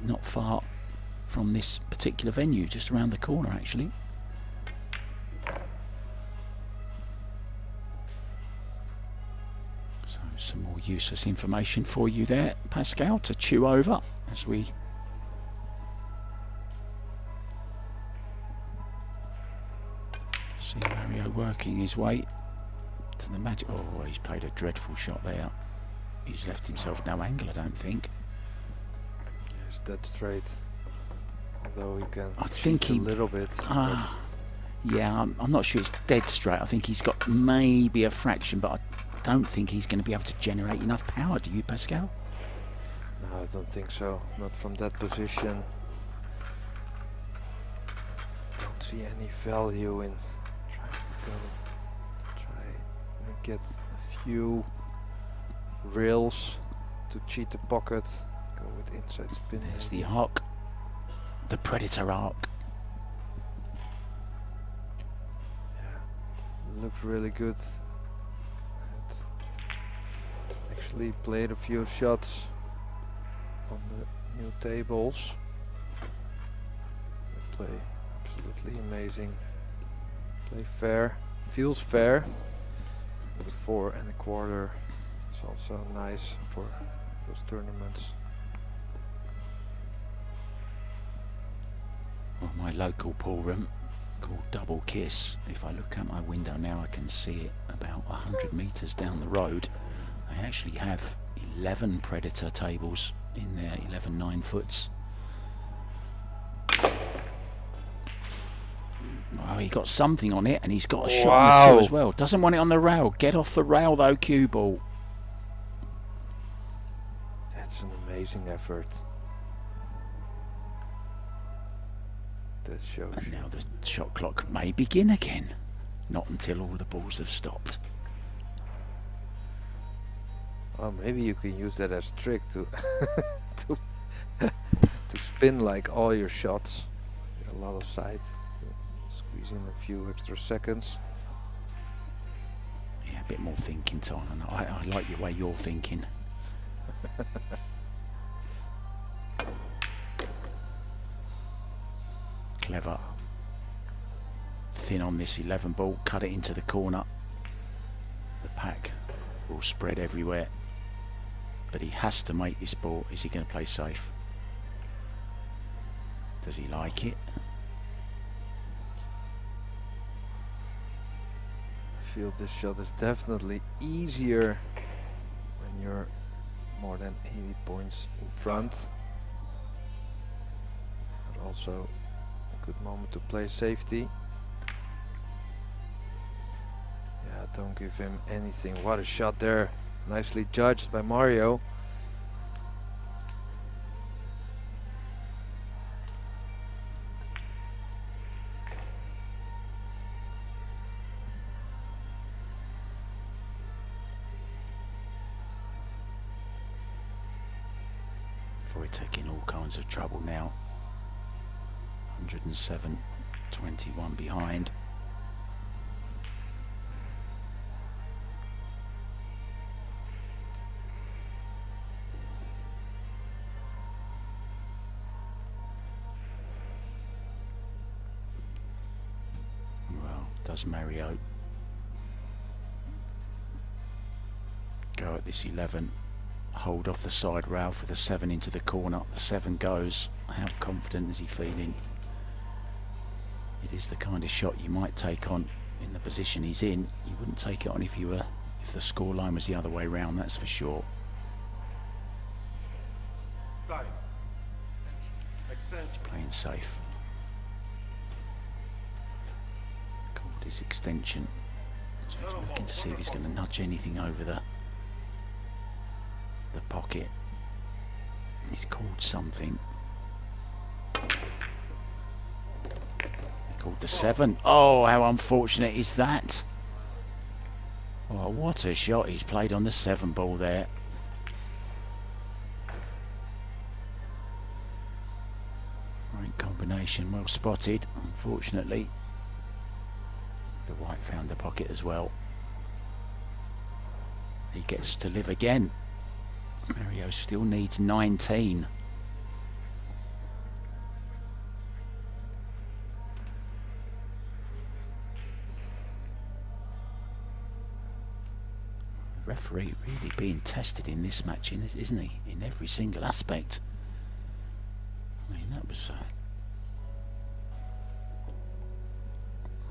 [SPEAKER 1] not far from this particular venue, just around the corner actually. So some more useless information for you there, Pascal, to chew over as we see Mario working his way to the magic. Oh, he's played a dreadful shot there. He's left himself no angle, I don't think.
[SPEAKER 2] Yes, that's straight. Although he can
[SPEAKER 1] I think
[SPEAKER 2] cheat
[SPEAKER 1] he
[SPEAKER 2] a little bit.
[SPEAKER 1] Yeah, I'm not sure it's dead straight. I think he's got maybe a fraction, but I don't think he's going to be able to generate enough power. Do you, Pascal?
[SPEAKER 2] No, I don't think so. Not from that position. Don't see any value in trying to try and get a few rails to cheat the pocket. Go with inside spin.
[SPEAKER 1] There's the arc, the Predator arc.
[SPEAKER 2] Yeah, looks really good. And actually played a few shots on the new tables. They play absolutely amazing. Play fair, feels fair. With a 4 1/4. It's also nice for those tournaments.
[SPEAKER 1] Well, my local pool room called Double Kiss. If I look out my window now, I can see it about 100 meters down the road. They actually have 11 Predator tables in there, 11 9-foots. Well, he got something on it, and he's got a shot on the 2 as well. Doesn't want it on the rail. Get off the rail though, cue ball.
[SPEAKER 2] That's an amazing effort. That shows.
[SPEAKER 1] And now the shot clock may begin again. Not until all the balls have stopped.
[SPEAKER 2] Well, maybe you can use that as a trick to to spin like all your shots. Get a lot of sight. To squeeze in a few extra seconds.
[SPEAKER 1] Yeah, a bit more thinking time. And I like the way you're thinking. Clever. Thin on this 11 ball, cut it into the corner. The pack will spread everywhere. But he has to make this ball. Is he going to play safe? Does he like it?
[SPEAKER 2] I feel this shot is definitely easier when you're more than 80 points in front. But also a good moment to play safety. Yeah, don't give him anything. What a shot there. Nicely judged by Mario.
[SPEAKER 1] Wojtek in all kinds of trouble now. 107, 21 behind. Well, does Mario go at this 11? Hold off the side rail for the 7 into the corner. The 7 goes. How confident is he feeling? It is the kind of shot you might take on in the position he's in. You wouldn't take it on if the score line was the other way round, that's for sure. He's playing safe. Called his extension. So he's looking to see if he's going to nudge anything over the pocket. He's called something. He called the 7. Oh, how unfortunate is that? Oh, what a shot he's played on the 7 ball there. Great combination, well spotted. Unfortunately, the white found the pocket as well. He gets to live again. Mario still needs 19. The referee really being tested in this match, isn't he? In every single aspect. I mean, that was a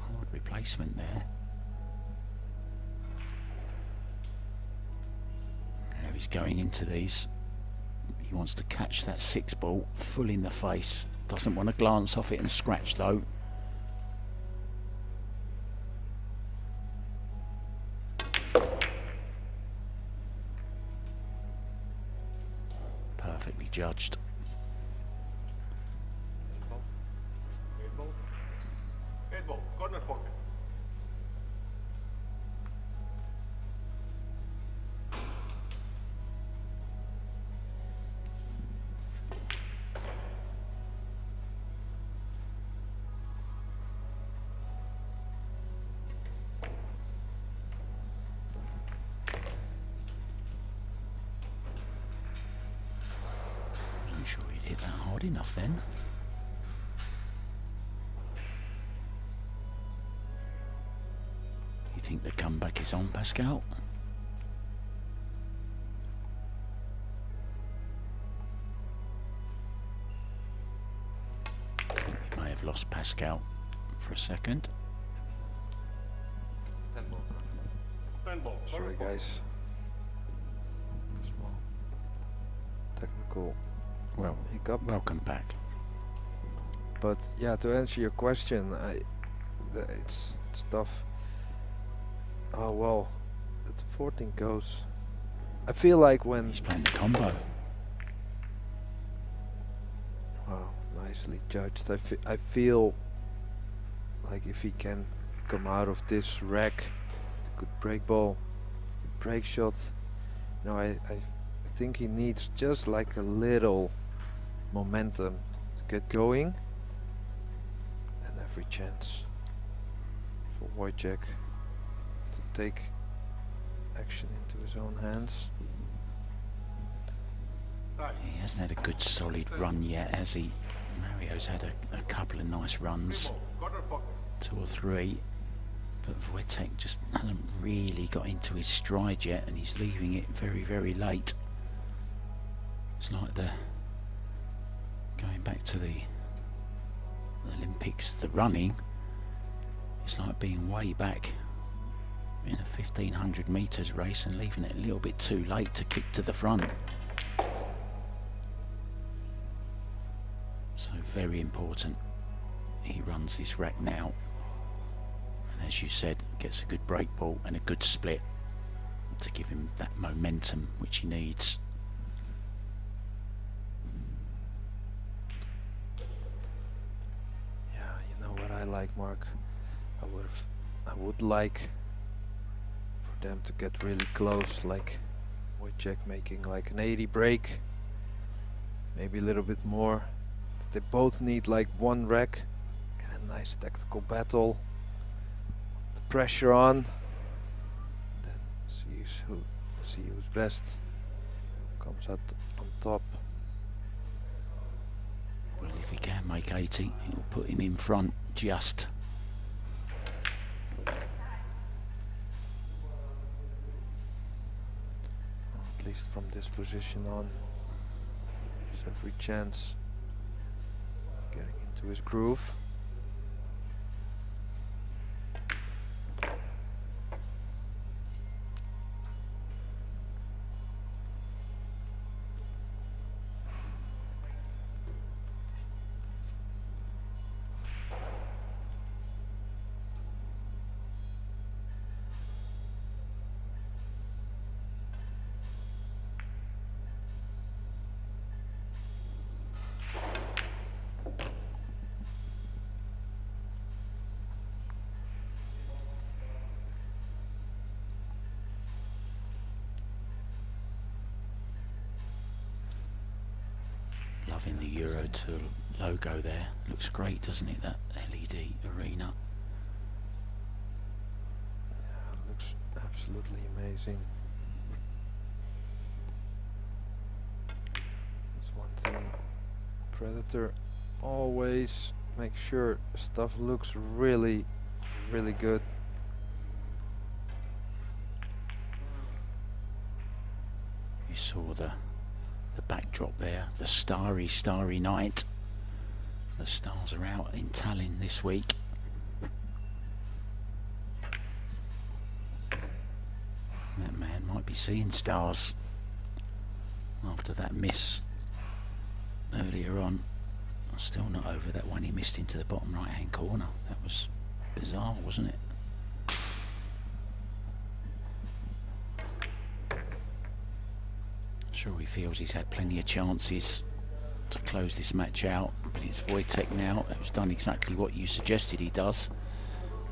[SPEAKER 1] hard replacement there. Now he's going into these. He wants to catch that 6 ball full in the face. Doesn't want to glance off it and scratch though. Perfectly judged.
[SPEAKER 4] Eight ball, corner pocket.
[SPEAKER 1] Wasn't sure he'd hit that hard enough then. You think the comeback is on, Pascal? I think we may have lost Pascal for a second.
[SPEAKER 4] 10 ball. 10 ball.
[SPEAKER 2] Sorry guys. Small technical
[SPEAKER 1] Well,
[SPEAKER 2] hiccup.
[SPEAKER 1] welcome back.
[SPEAKER 2] But yeah, to answer your question, it's tough. Oh well, the 14 goes. I feel like when
[SPEAKER 1] He's playing the combo.
[SPEAKER 2] wow, nicely judged. I feel like if he can come out of this rack, the good break ball, break shot. You know, I think he needs just like a little momentum to get going. And every chance for Wojciech to take action into his own hands.
[SPEAKER 1] He hasn't had a good solid run yet, has he? Mario's had a couple of nice runs,
[SPEAKER 4] Corner pocket.
[SPEAKER 1] 2 or 3, but Wojciech just hasn't really got into his stride yet, and he's leaving it very, very late. It's like going back to the Olympics, the running. It's like being way back in a 1500 meters race and leaving it a little bit too late to kick to the front. So very important he runs this rack now, and as you said, gets a good break ball and a good split to give him that momentum which he needs.
[SPEAKER 2] Yeah, you know what I like, Mark? I would like for them to get really close, like Wojciech making like an 80 break, maybe a little bit more. They both need like 1 rack, get a nice tactical battle, the pressure on, then see who's best, comes out on top.
[SPEAKER 1] Well, if he can make 80, it'll put him in front just.
[SPEAKER 2] At least from this position on, there's every chance getting into his groove.
[SPEAKER 1] Loving the Euro Tour logo there. Looks great, doesn't it, that LED arena?
[SPEAKER 2] Yeah, looks absolutely amazing. Predator always make sure stuff looks really, really good.
[SPEAKER 1] You saw the backdrop there, the starry night. The stars are out in Tallinn this week. That man might be seeing stars after that miss earlier on. Still not over that one he missed into the bottom right hand corner. That was bizarre, wasn't it? Sure, he feels he's had plenty of chances to close this match out, but it's SZEWCZYK now who's done exactly what you suggested he does.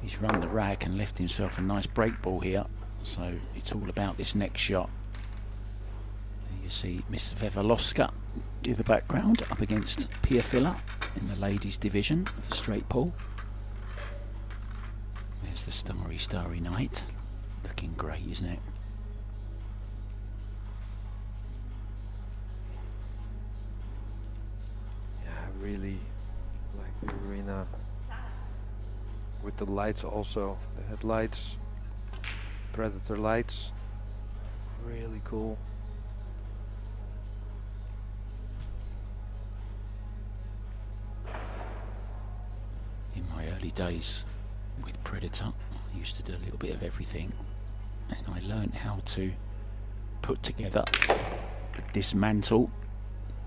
[SPEAKER 1] He's run the rack and left himself a nice break ball here, so it's all about this next shot. There you see Miss Vevelovska in the background up against Pia Filler in the ladies division of the straight pool. There's the starry night, looking great, isn't it?
[SPEAKER 2] Really like the arena with the lights also, the headlights, Predator lights, really cool.
[SPEAKER 1] In my early days with Predator, I used to do a little bit of everything, and I learned how to put together, dismantle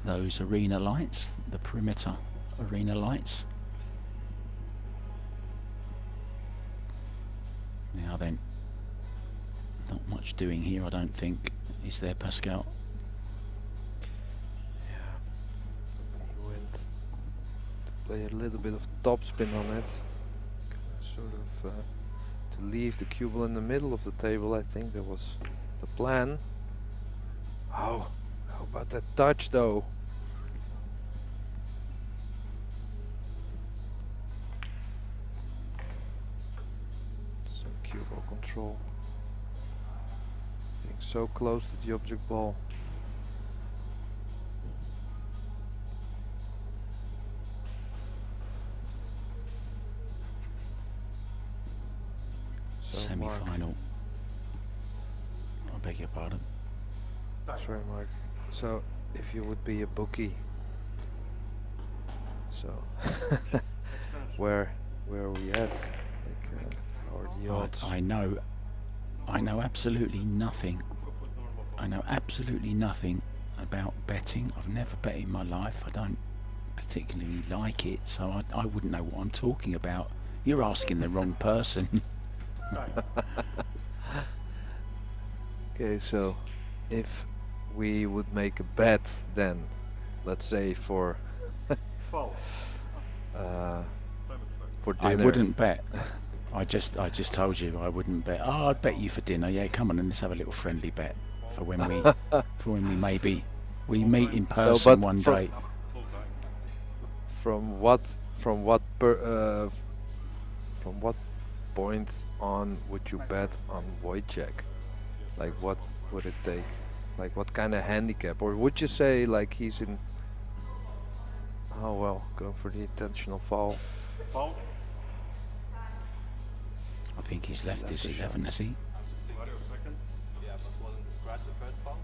[SPEAKER 1] those arena lights, the perimeter arena lights. Now then, not much doing here, I don't think, is there, Pascal?
[SPEAKER 2] Yeah, he went to play a little bit of topspin on it, sort of to leave the cue ball in the middle of the table. I think that was the plan. Oh, how about that touch though? Some cue ball control. Being so close to the object ball. So Mark,
[SPEAKER 1] Semi-final. I beg your pardon.
[SPEAKER 2] sorry, Mark. So, if you would be a bookie, so where are we at? Like, how are the odds?
[SPEAKER 1] I know absolutely nothing. I know absolutely nothing about betting. I've never bet in my life. I don't particularly like it, so I wouldn't know what I'm talking about. You're asking the wrong person.
[SPEAKER 2] Okay, so if we would make a bet, then let's say for
[SPEAKER 4] Foul.
[SPEAKER 2] for
[SPEAKER 1] I
[SPEAKER 2] dinner.
[SPEAKER 1] wouldn't bet. I just told you I wouldn't bet. Oh, I'd bet you for dinner. Yeah, come on and let's have a little friendly bet for when we maybe we meet in person
[SPEAKER 2] but
[SPEAKER 1] one
[SPEAKER 2] from-
[SPEAKER 1] day.
[SPEAKER 2] From what point on would you bet on SZEWCZYK? Like, what would it take? Like, what kind of handicap? Or would you say like he's in? Oh well, going for the intentional foul.
[SPEAKER 4] Foul.
[SPEAKER 1] I think he's left
[SPEAKER 2] That's
[SPEAKER 1] this
[SPEAKER 2] a
[SPEAKER 1] 11,
[SPEAKER 2] shot.
[SPEAKER 1] has he?
[SPEAKER 4] Second.
[SPEAKER 3] Yeah, but wasn't the scratch the first foul?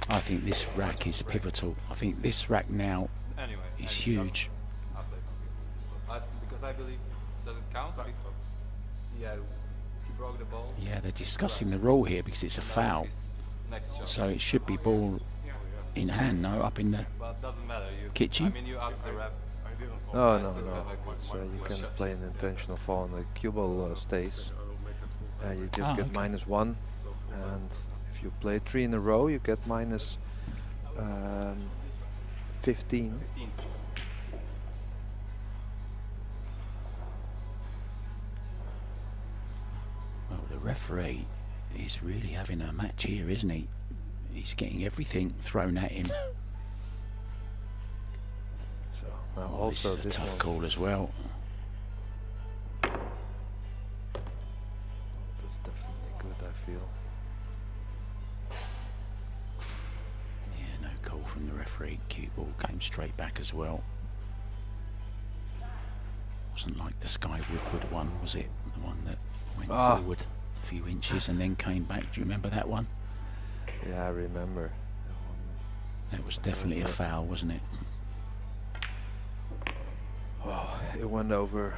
[SPEAKER 1] I think this rack is pivotal. I think this rack now
[SPEAKER 3] Anyway.
[SPEAKER 1] is
[SPEAKER 3] anyway,
[SPEAKER 1] huge.
[SPEAKER 3] I'll play from here. Because I believe, does it count? Yeah, he broke the ball.
[SPEAKER 1] Yeah, they're discussing the rule here because it's a
[SPEAKER 3] That was
[SPEAKER 1] foul.
[SPEAKER 3] his next shot.
[SPEAKER 1] So it should be ball in hand, no, up in the
[SPEAKER 3] But it doesn't matter.
[SPEAKER 1] kitchen.
[SPEAKER 3] I mean, you asked the ref.
[SPEAKER 4] I didn't foul.
[SPEAKER 2] No,
[SPEAKER 3] I
[SPEAKER 2] no,
[SPEAKER 3] still
[SPEAKER 2] no.
[SPEAKER 3] have a good
[SPEAKER 2] It's,
[SPEAKER 3] one.
[SPEAKER 2] you
[SPEAKER 3] Good
[SPEAKER 2] can
[SPEAKER 3] shot.
[SPEAKER 2] play an intentional foul and the cue ball stays.
[SPEAKER 4] I will make it full.
[SPEAKER 2] You just get
[SPEAKER 1] okay.
[SPEAKER 2] -1, and if you play 3 in a row, you get minus 15.
[SPEAKER 3] 15.
[SPEAKER 1] Well, the referee is really having a match here, isn't he? He's getting everything thrown at him.
[SPEAKER 2] So now
[SPEAKER 1] Oh,
[SPEAKER 2] also
[SPEAKER 1] this is a
[SPEAKER 2] this
[SPEAKER 1] tough
[SPEAKER 2] one,
[SPEAKER 1] call as well.
[SPEAKER 2] that's definitely good, I feel.
[SPEAKER 1] Yeah, no call from the referee. Cue ball came straight back as well. Wasn't like the Sky Woodward one, was it? The one that went forward a few inches and then came back. Do you remember that one?
[SPEAKER 2] Yeah, I remember.
[SPEAKER 1] That was definitely a foul, wasn't it?
[SPEAKER 2] Well, it went over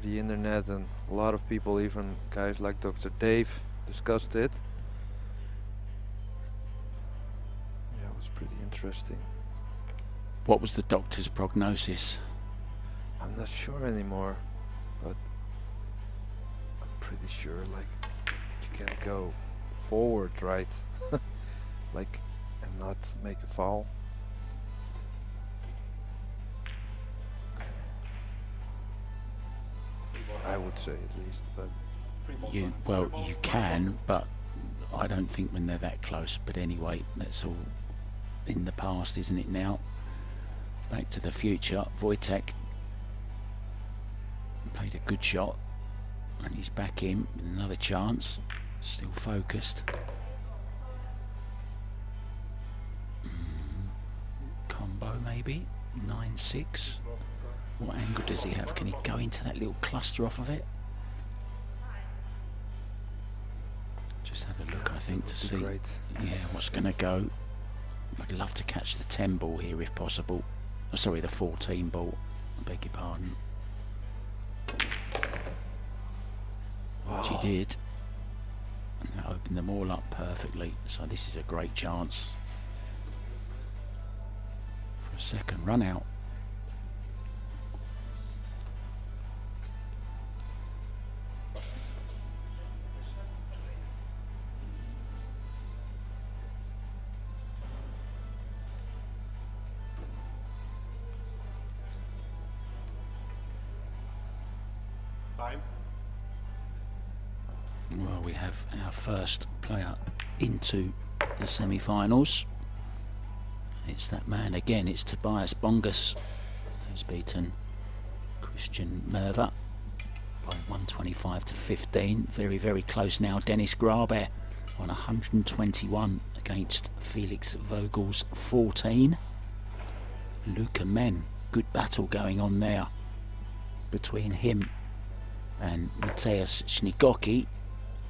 [SPEAKER 2] the internet, and a lot of people, even guys like Dr. Dave, discussed it. Yeah, it was pretty interesting.
[SPEAKER 1] What was the doctor's prognosis?
[SPEAKER 2] I'm not sure anymore, but I'm pretty sure like you can go forward, right? Like, and not make a foul. I would say at least, but
[SPEAKER 1] You can, but I don't think when they're that close. But anyway, that's all in the past, isn't it now? Back to the future. Wojtek played a good shot, and he's back in with another chance. Still focused. Combo maybe 9-6. What angle does he have? Can he go into that little cluster off of it? Just had a look, I think, to see what's going to go. I'd love to catch the 10 ball here if possible. Oh, sorry, the 14 ball. I beg your pardon. Which he did. And that opened them all up perfectly. So this is a great chance for a second run out.
[SPEAKER 4] Time.
[SPEAKER 1] Well, we have our first player into the semi-finals. It's that man again. It's Tobias Bongas, who's beaten Christian Merva by 125 to 15. Very, very close now. Dennis Graber on 121 against Felix Vogel's 14. Luca Men, good battle going on there between him and Mateusz Śnigoki.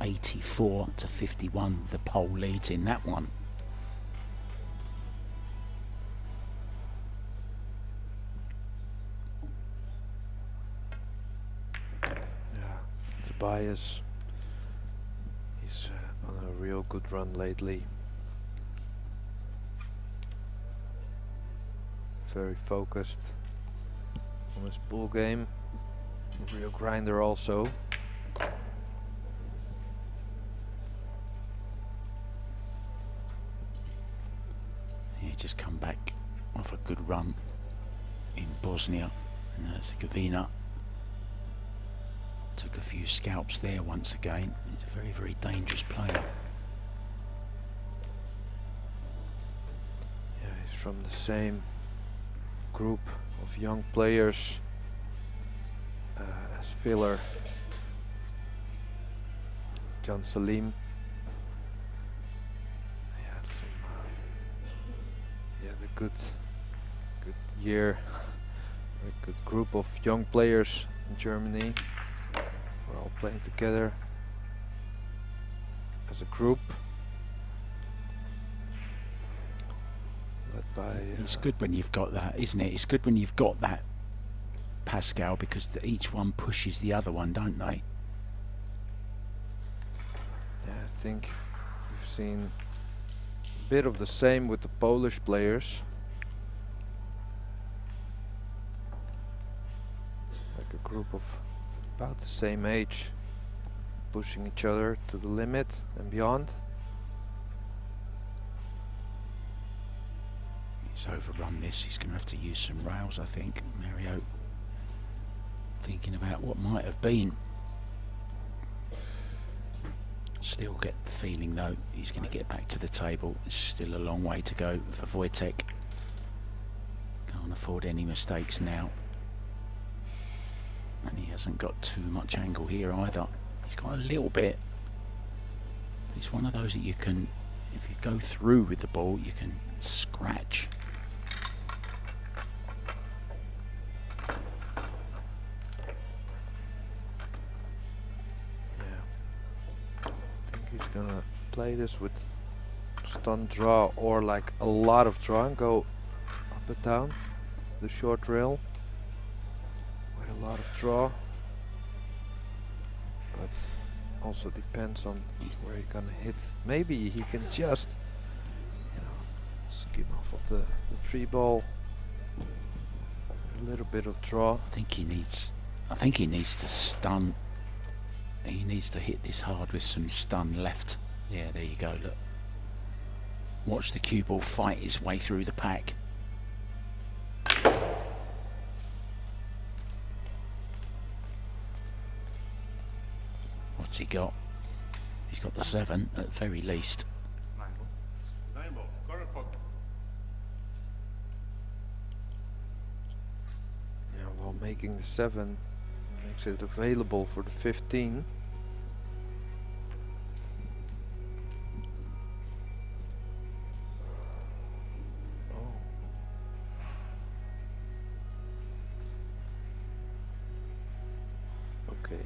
[SPEAKER 1] 84 to 51, the poll leads in that one.
[SPEAKER 2] yeah, Tobias, he's on a real good run lately. Very focused on his ball game. Real grinder also.
[SPEAKER 1] He just come back off a good run in Bosnia and Herzegovina. Took a few scalps there once again. He's a very, very dangerous player.
[SPEAKER 2] Yeah, he's from the same group of young players as Filler, John Salim. He had some, the good year, a good group of young players in Germany. We're all playing together as a group. Led by,
[SPEAKER 1] It's good when you've got that, isn't it? It's good when you've got that, Pascal, because each one pushes the other one, don't they?
[SPEAKER 2] yeah, I think we've seen a bit of the same with the Polish players. Like a group of about the same age, pushing each other to the limit and beyond.
[SPEAKER 1] He's overrun this. He's going to have to use some rails, I think. Mario thinking about what might have been. Still get the feeling, though, he's going to get back to the table. It's still a long way to go for Wojtek. Can't afford any mistakes now. And he hasn't got too much angle here either. He's got a little bit. But it's one of those that you can if you go through with the ball, you can scratch.
[SPEAKER 2] Yeah. I think he's gonna play this with stun draw or like a lot of draw and go up and down the short rail with a lot of draw. But also depends on where you're gonna hit. Maybe he can just, you know, skim off of the tree ball. A little bit of draw.
[SPEAKER 1] I think he needs to stun. He needs to hit this hard with some stun left. Yeah, there you go, look. Watch the cue ball fight its way through the pack. What's he got? He's got the 7 at very least.
[SPEAKER 3] 9 ball.
[SPEAKER 4] 9 ball, corner pocket.
[SPEAKER 2] Yeah, while making the 7 makes it available for the 15. Okay.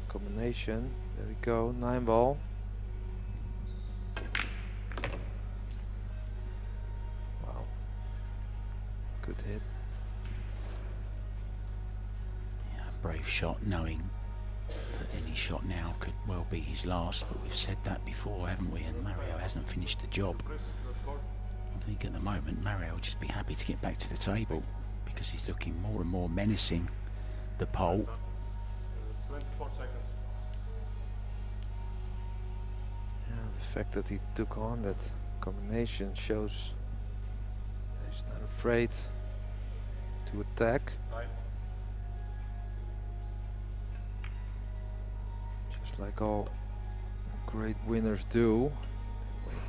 [SPEAKER 2] Combination. There we go. 9 ball. Wow. Good hit.
[SPEAKER 1] Yeah, brave shot, knowing that any shot now could well be his last, but we've said that before, haven't we? And Mario hasn't finished the job. I think at the moment Mario will just be happy to get back to the table because he's looking more and more menacing, the pole.
[SPEAKER 4] 24 seconds.
[SPEAKER 2] Yeah, the fact that he took on that combination shows that he's not afraid to attack.
[SPEAKER 4] 9.
[SPEAKER 2] Just like all great winners do. They win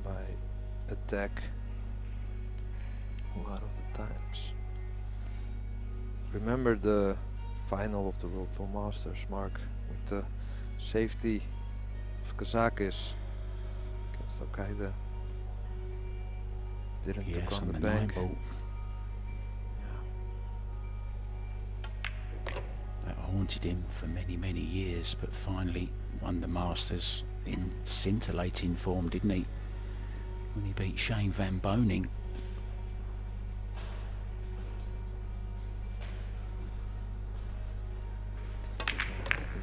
[SPEAKER 2] by attack a lot of the times. Remember the final of the World Tour Masters, Mark, with the safety of Kazakis against Al-Qaeda. Didn't
[SPEAKER 1] Yes,
[SPEAKER 2] took on the
[SPEAKER 1] 9
[SPEAKER 2] bank.
[SPEAKER 1] ball.
[SPEAKER 2] Yeah.
[SPEAKER 1] That haunted him for many, many years, but finally won the Masters in scintillating form, didn't he? When he beat Shane Van Boening.
[SPEAKER 2] The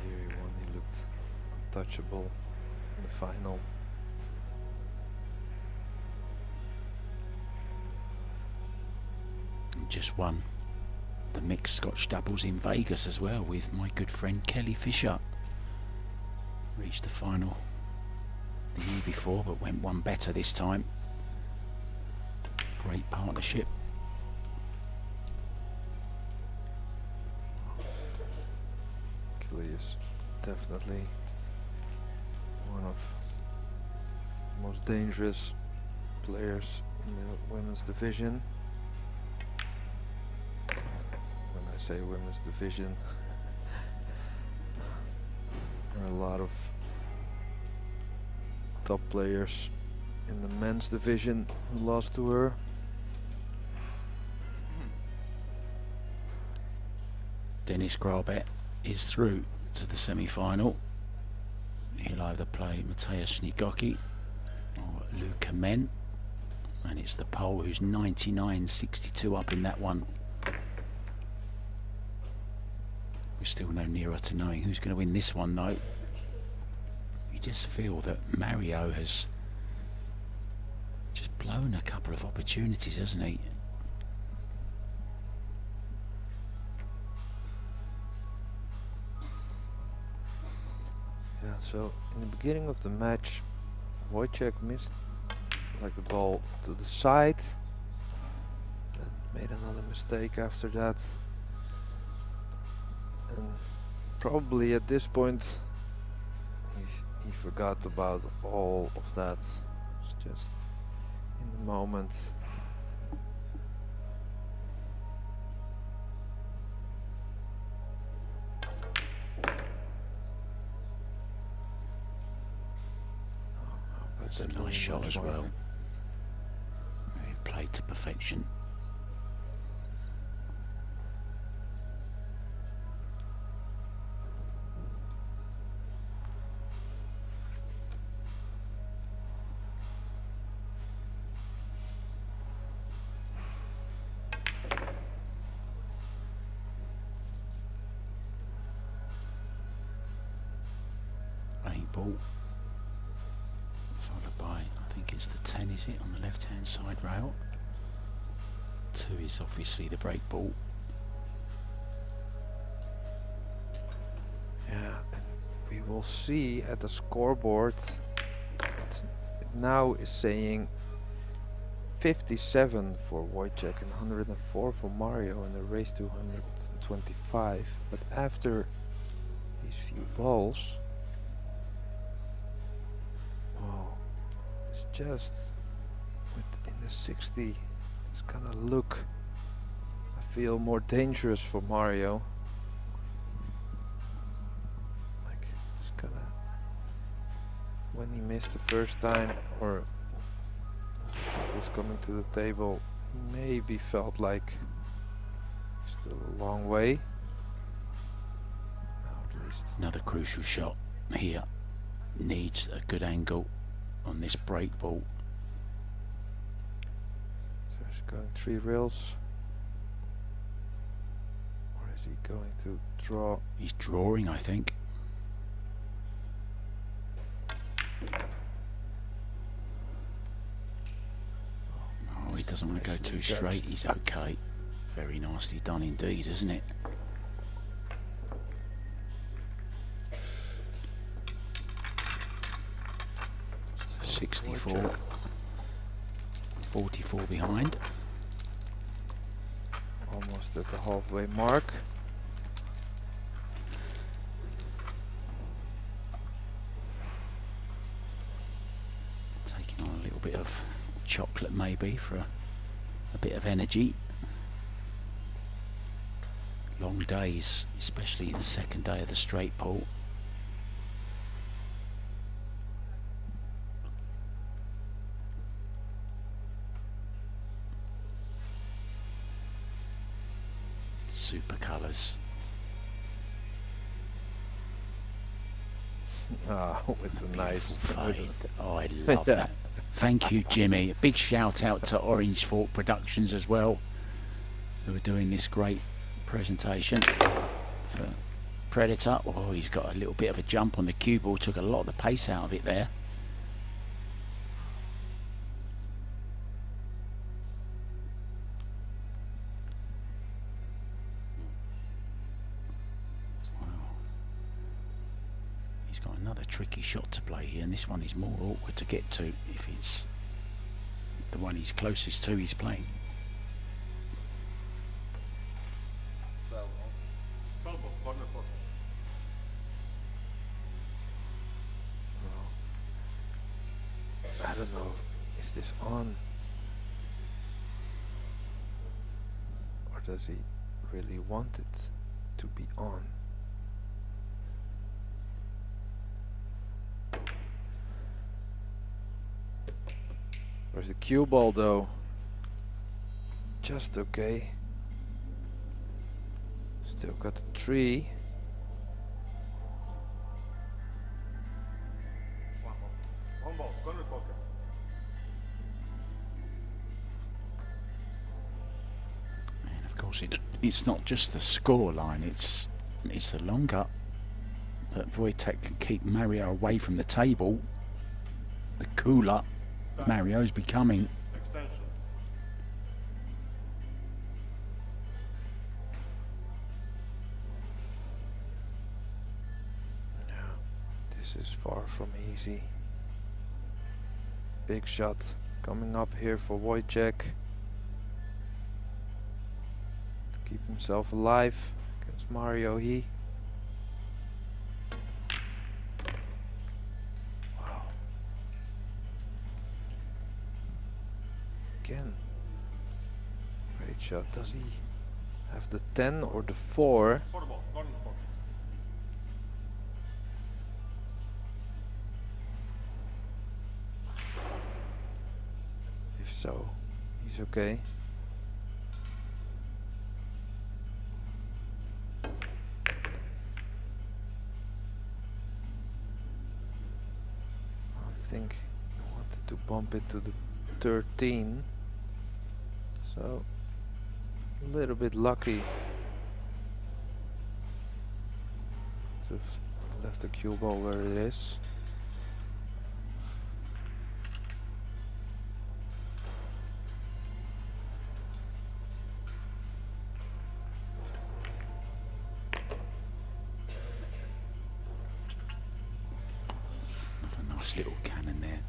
[SPEAKER 2] year he won, he looked untouchable in the final.
[SPEAKER 1] And just won the mixed Scotch doubles in Vegas as well with my good friend Kelly Fisher. Reached the final the year before, but went one better this time. Great partnership.
[SPEAKER 2] Kelly is definitely one of the most dangerous players in the women's division. When I say women's division, there are a lot of top players in the men's division who lost to her.
[SPEAKER 1] Dennis Grabet is through to the semi-final. He'll either play Mateusz Nigoki or Luca Men, and it's the Pole who's 99.62 up in that one. We're still no nearer to knowing who's going to win this one though. You just feel that Mario has just blown a couple of opportunities, hasn't he?
[SPEAKER 2] Yeah, so in the beginning of the match, Wojciech missed like the ball to the side, then made another mistake after that, and probably at this point he forgot about all of that. It's just in the moment.
[SPEAKER 1] That's a
[SPEAKER 2] They're doing
[SPEAKER 1] nice shot
[SPEAKER 2] much
[SPEAKER 1] as
[SPEAKER 2] more.
[SPEAKER 1] well. He played to perfection. Eight ball, followed by, I think it's the 10, is it, on the left hand side rail. 2 is obviously the break ball.
[SPEAKER 2] Yeah, and we will see at the scoreboard. It now is saying 57 for Wojciech and 104 for Mario in the race to 125. But after these few balls, well, it's just within the 60. It's gonna look, I feel, more dangerous for Mario. Like it's gonna, when he missed the first time or was coming to the table, maybe felt like still a long way. Now at least.
[SPEAKER 1] Another crucial shot here. Needs a good angle on this break ball.
[SPEAKER 2] So he's going 3 rails. Or is he going to draw?
[SPEAKER 1] He's drawing, I think. Oh, he doesn't want to go too
[SPEAKER 2] Nicely
[SPEAKER 1] straight.
[SPEAKER 2] judged.
[SPEAKER 1] He's okay. Very nicely done indeed, isn't it? So 64. 44 behind.
[SPEAKER 2] Almost at the halfway mark.
[SPEAKER 1] Taking on a little bit of chocolate maybe for a bit of energy. Long days, especially the second day of the straight pull. Super colours.
[SPEAKER 2] Ah, with a nice
[SPEAKER 1] Fade. Oh, I love that. Thank you, Jimmy. A big shout out to Orange Fork Productions as well, who are doing this great presentation for Predator. Oh, he's got a little bit of a jump on the cue ball, took a lot of the pace out of it there. Wow. He's got another tricky shot to play here, and this one is more awkward to get to if it's the one he's closest to he's playing.
[SPEAKER 4] 12 ball, corner pocket.
[SPEAKER 2] I don't know. Is this on? Or does he really want it to be on? Where's the cue ball though? Just okay. Still got a 3.
[SPEAKER 4] One ball, corner pocket.
[SPEAKER 1] And of course it's not just the score line, it's the longer that Wojtek can keep Mario away from the table, the cooler Mario's becoming.
[SPEAKER 4] Extension.
[SPEAKER 2] This is far from easy. Big shot coming up here for Wojciech to keep himself alive against Mario. Wow. Again. Great shot. Does he have the 10 or the 4?
[SPEAKER 4] 4 ball, corner pocket.
[SPEAKER 2] so he's okay. I think I wanted to bump into the 13, so a little bit lucky to have left the cue ball where it is.
[SPEAKER 1] Another nice little cannon there.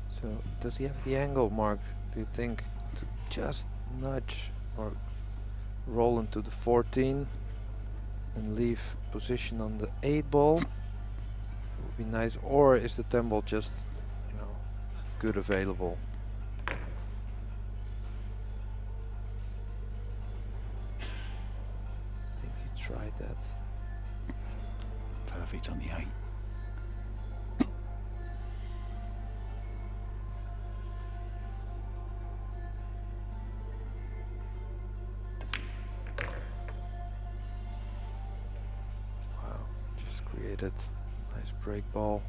[SPEAKER 2] So does he have the angle, Mark, do you think, to just nudge or roll into the 14 and leave position on the 8 ball? Would be nice. Or is the 10 ball just, you know, good available? I think he tried that.
[SPEAKER 1] Perfect on the 8.
[SPEAKER 2] Wow, just created nice break ball.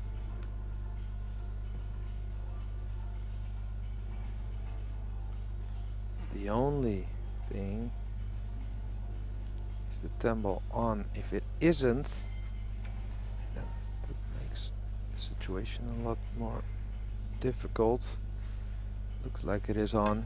[SPEAKER 2] The only thing is the 10 ball on. If it isn't, then that makes the situation a lot more difficult. Looks like it is on.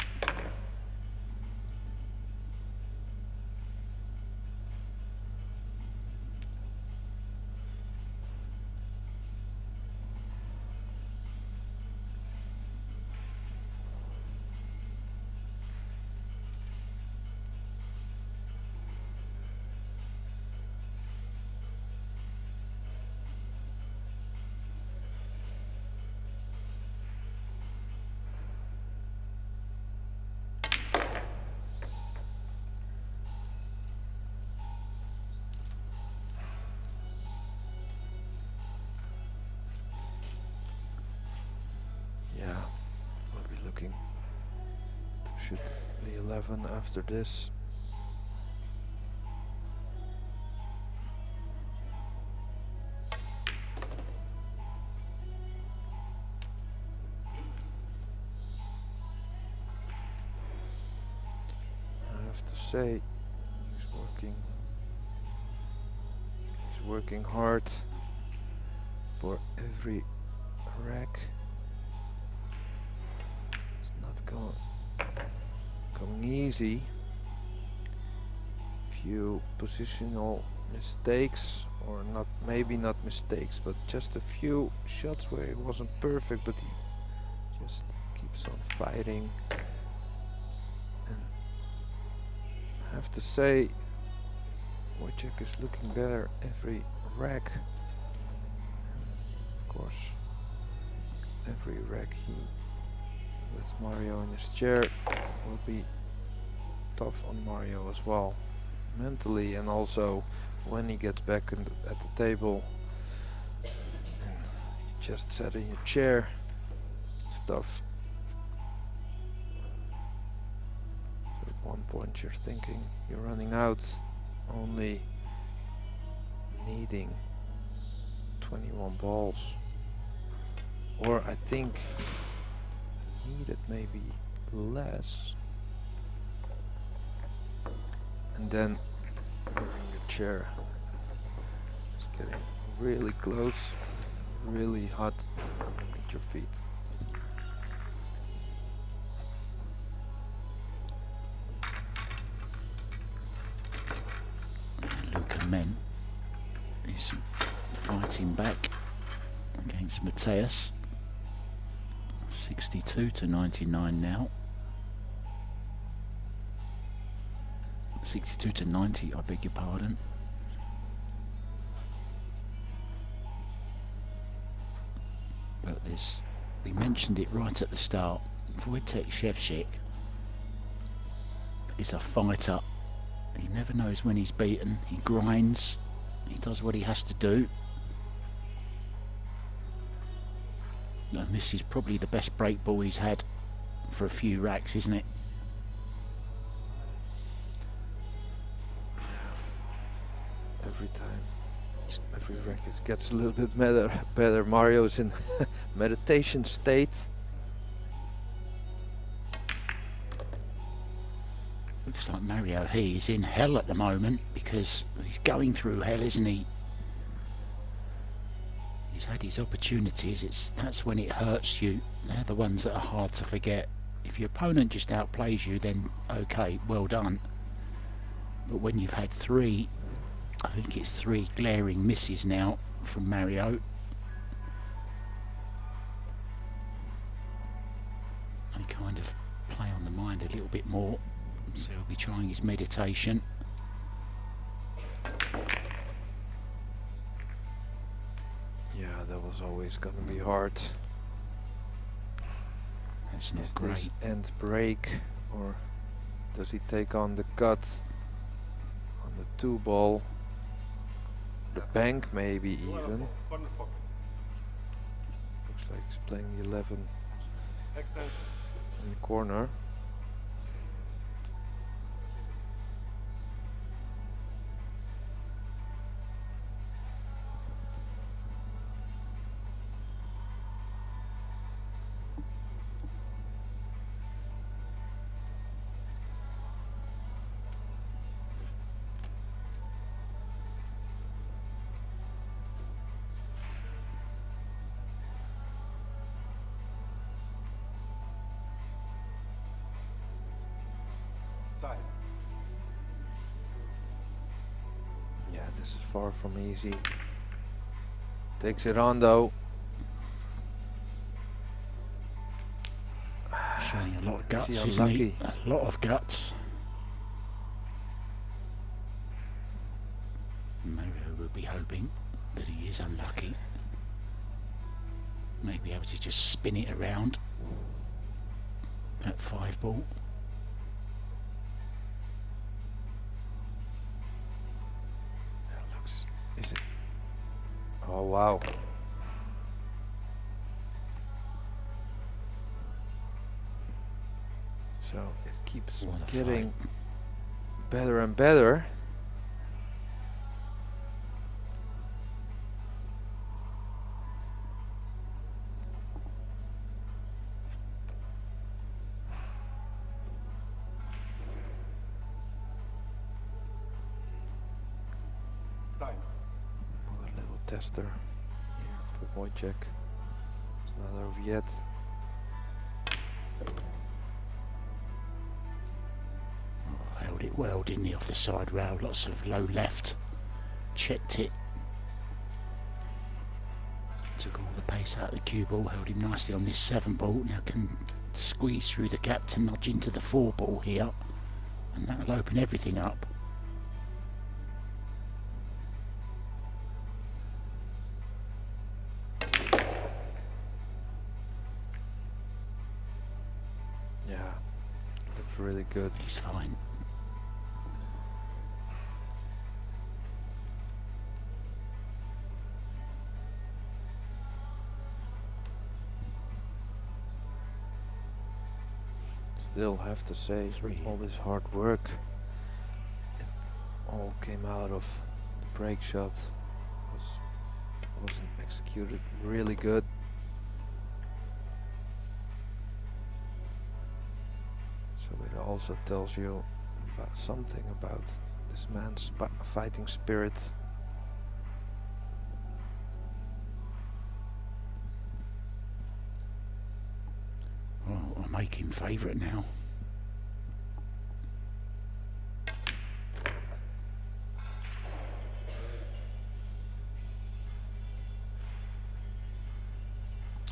[SPEAKER 2] Yeah, we'll be looking to shoot the 11 after this. I have to say, he's working hard for every rack. Coming easy. Few positional mistakes, or not, maybe not mistakes, but just a few shots where it wasn't perfect, but he just keeps on fighting. And I have to say, SZEWCZYK is looking better every rack. And of course, every rack he lets Mario in his chair will be tough on Mario as well, mentally, and also when he gets back at the table and you just sat in your chair, it's tough. So at one point you're thinking you're running out, only needing 21 balls, or I think needed maybe less, and then you're in your chair. It's getting really close, really hot at your feet.
[SPEAKER 1] Luca Men is fighting back against Mateus. 62 to 99 now. 62 to 90, I beg your pardon. But this, we mentioned it right at the start. SZEWCZYK is a fighter. He never knows when he's beaten. He grinds. He does what he has to do. And this is probably the best break ball he's had for a few racks, isn't it?
[SPEAKER 2] Every time, every racket gets a little bit better. Mario's in meditation state.
[SPEAKER 1] Looks like Mario he is in hell at the moment, because he's going through hell, isn't he? He's had his opportunities. That's when it hurts you. They're the ones that are hard to forget. If your opponent just outplays you, then okay, well done. But when you've had three, I think it's 3 glaring misses now from Mario. They kind of play on the mind a little bit more. So he'll be trying his meditation.
[SPEAKER 2] Yeah, that was always gonna be hard.
[SPEAKER 1] That's not
[SPEAKER 2] Is
[SPEAKER 1] great.
[SPEAKER 2] this end break, or does he take on the cut on the 2 ball? The bank maybe even.
[SPEAKER 4] Corner pocket.
[SPEAKER 2] Looks like he's playing the 11
[SPEAKER 4] Extension.
[SPEAKER 2] in the corner.
[SPEAKER 4] Time.
[SPEAKER 2] Yeah, this is far from easy. Takes it on though.
[SPEAKER 1] Showing a lot of
[SPEAKER 2] Is
[SPEAKER 1] guts,
[SPEAKER 2] he
[SPEAKER 1] isn't he?
[SPEAKER 2] unlucky?
[SPEAKER 1] A lot of guts. Mario will be hoping that he is unlucky. Maybe able to just spin it around. That 5 ball.
[SPEAKER 2] That looks. Is it? Oh wow. So it keeps
[SPEAKER 1] What a
[SPEAKER 2] getting
[SPEAKER 1] fight.
[SPEAKER 2] better and better.
[SPEAKER 4] Time.
[SPEAKER 2] Another little tester here for Wojciech. It's not over yet.
[SPEAKER 1] Oh, held it well, didn't he, off the side rail? Lots of low left. Checked it. Took all the pace out of the cue ball, held him nicely on this 7 ball. Now can squeeze through the gap to nudge into the 4 ball here. And that'll open everything up.
[SPEAKER 2] Yeah, looks really good.
[SPEAKER 1] He's fine.
[SPEAKER 2] Still have to say,
[SPEAKER 1] 3.
[SPEAKER 2] all this hard work, it all came out of the break shot. Wasn't executed really good. So it also tells you about something about this man's fighting spirit.
[SPEAKER 1] Oh, I'll make him favourite now.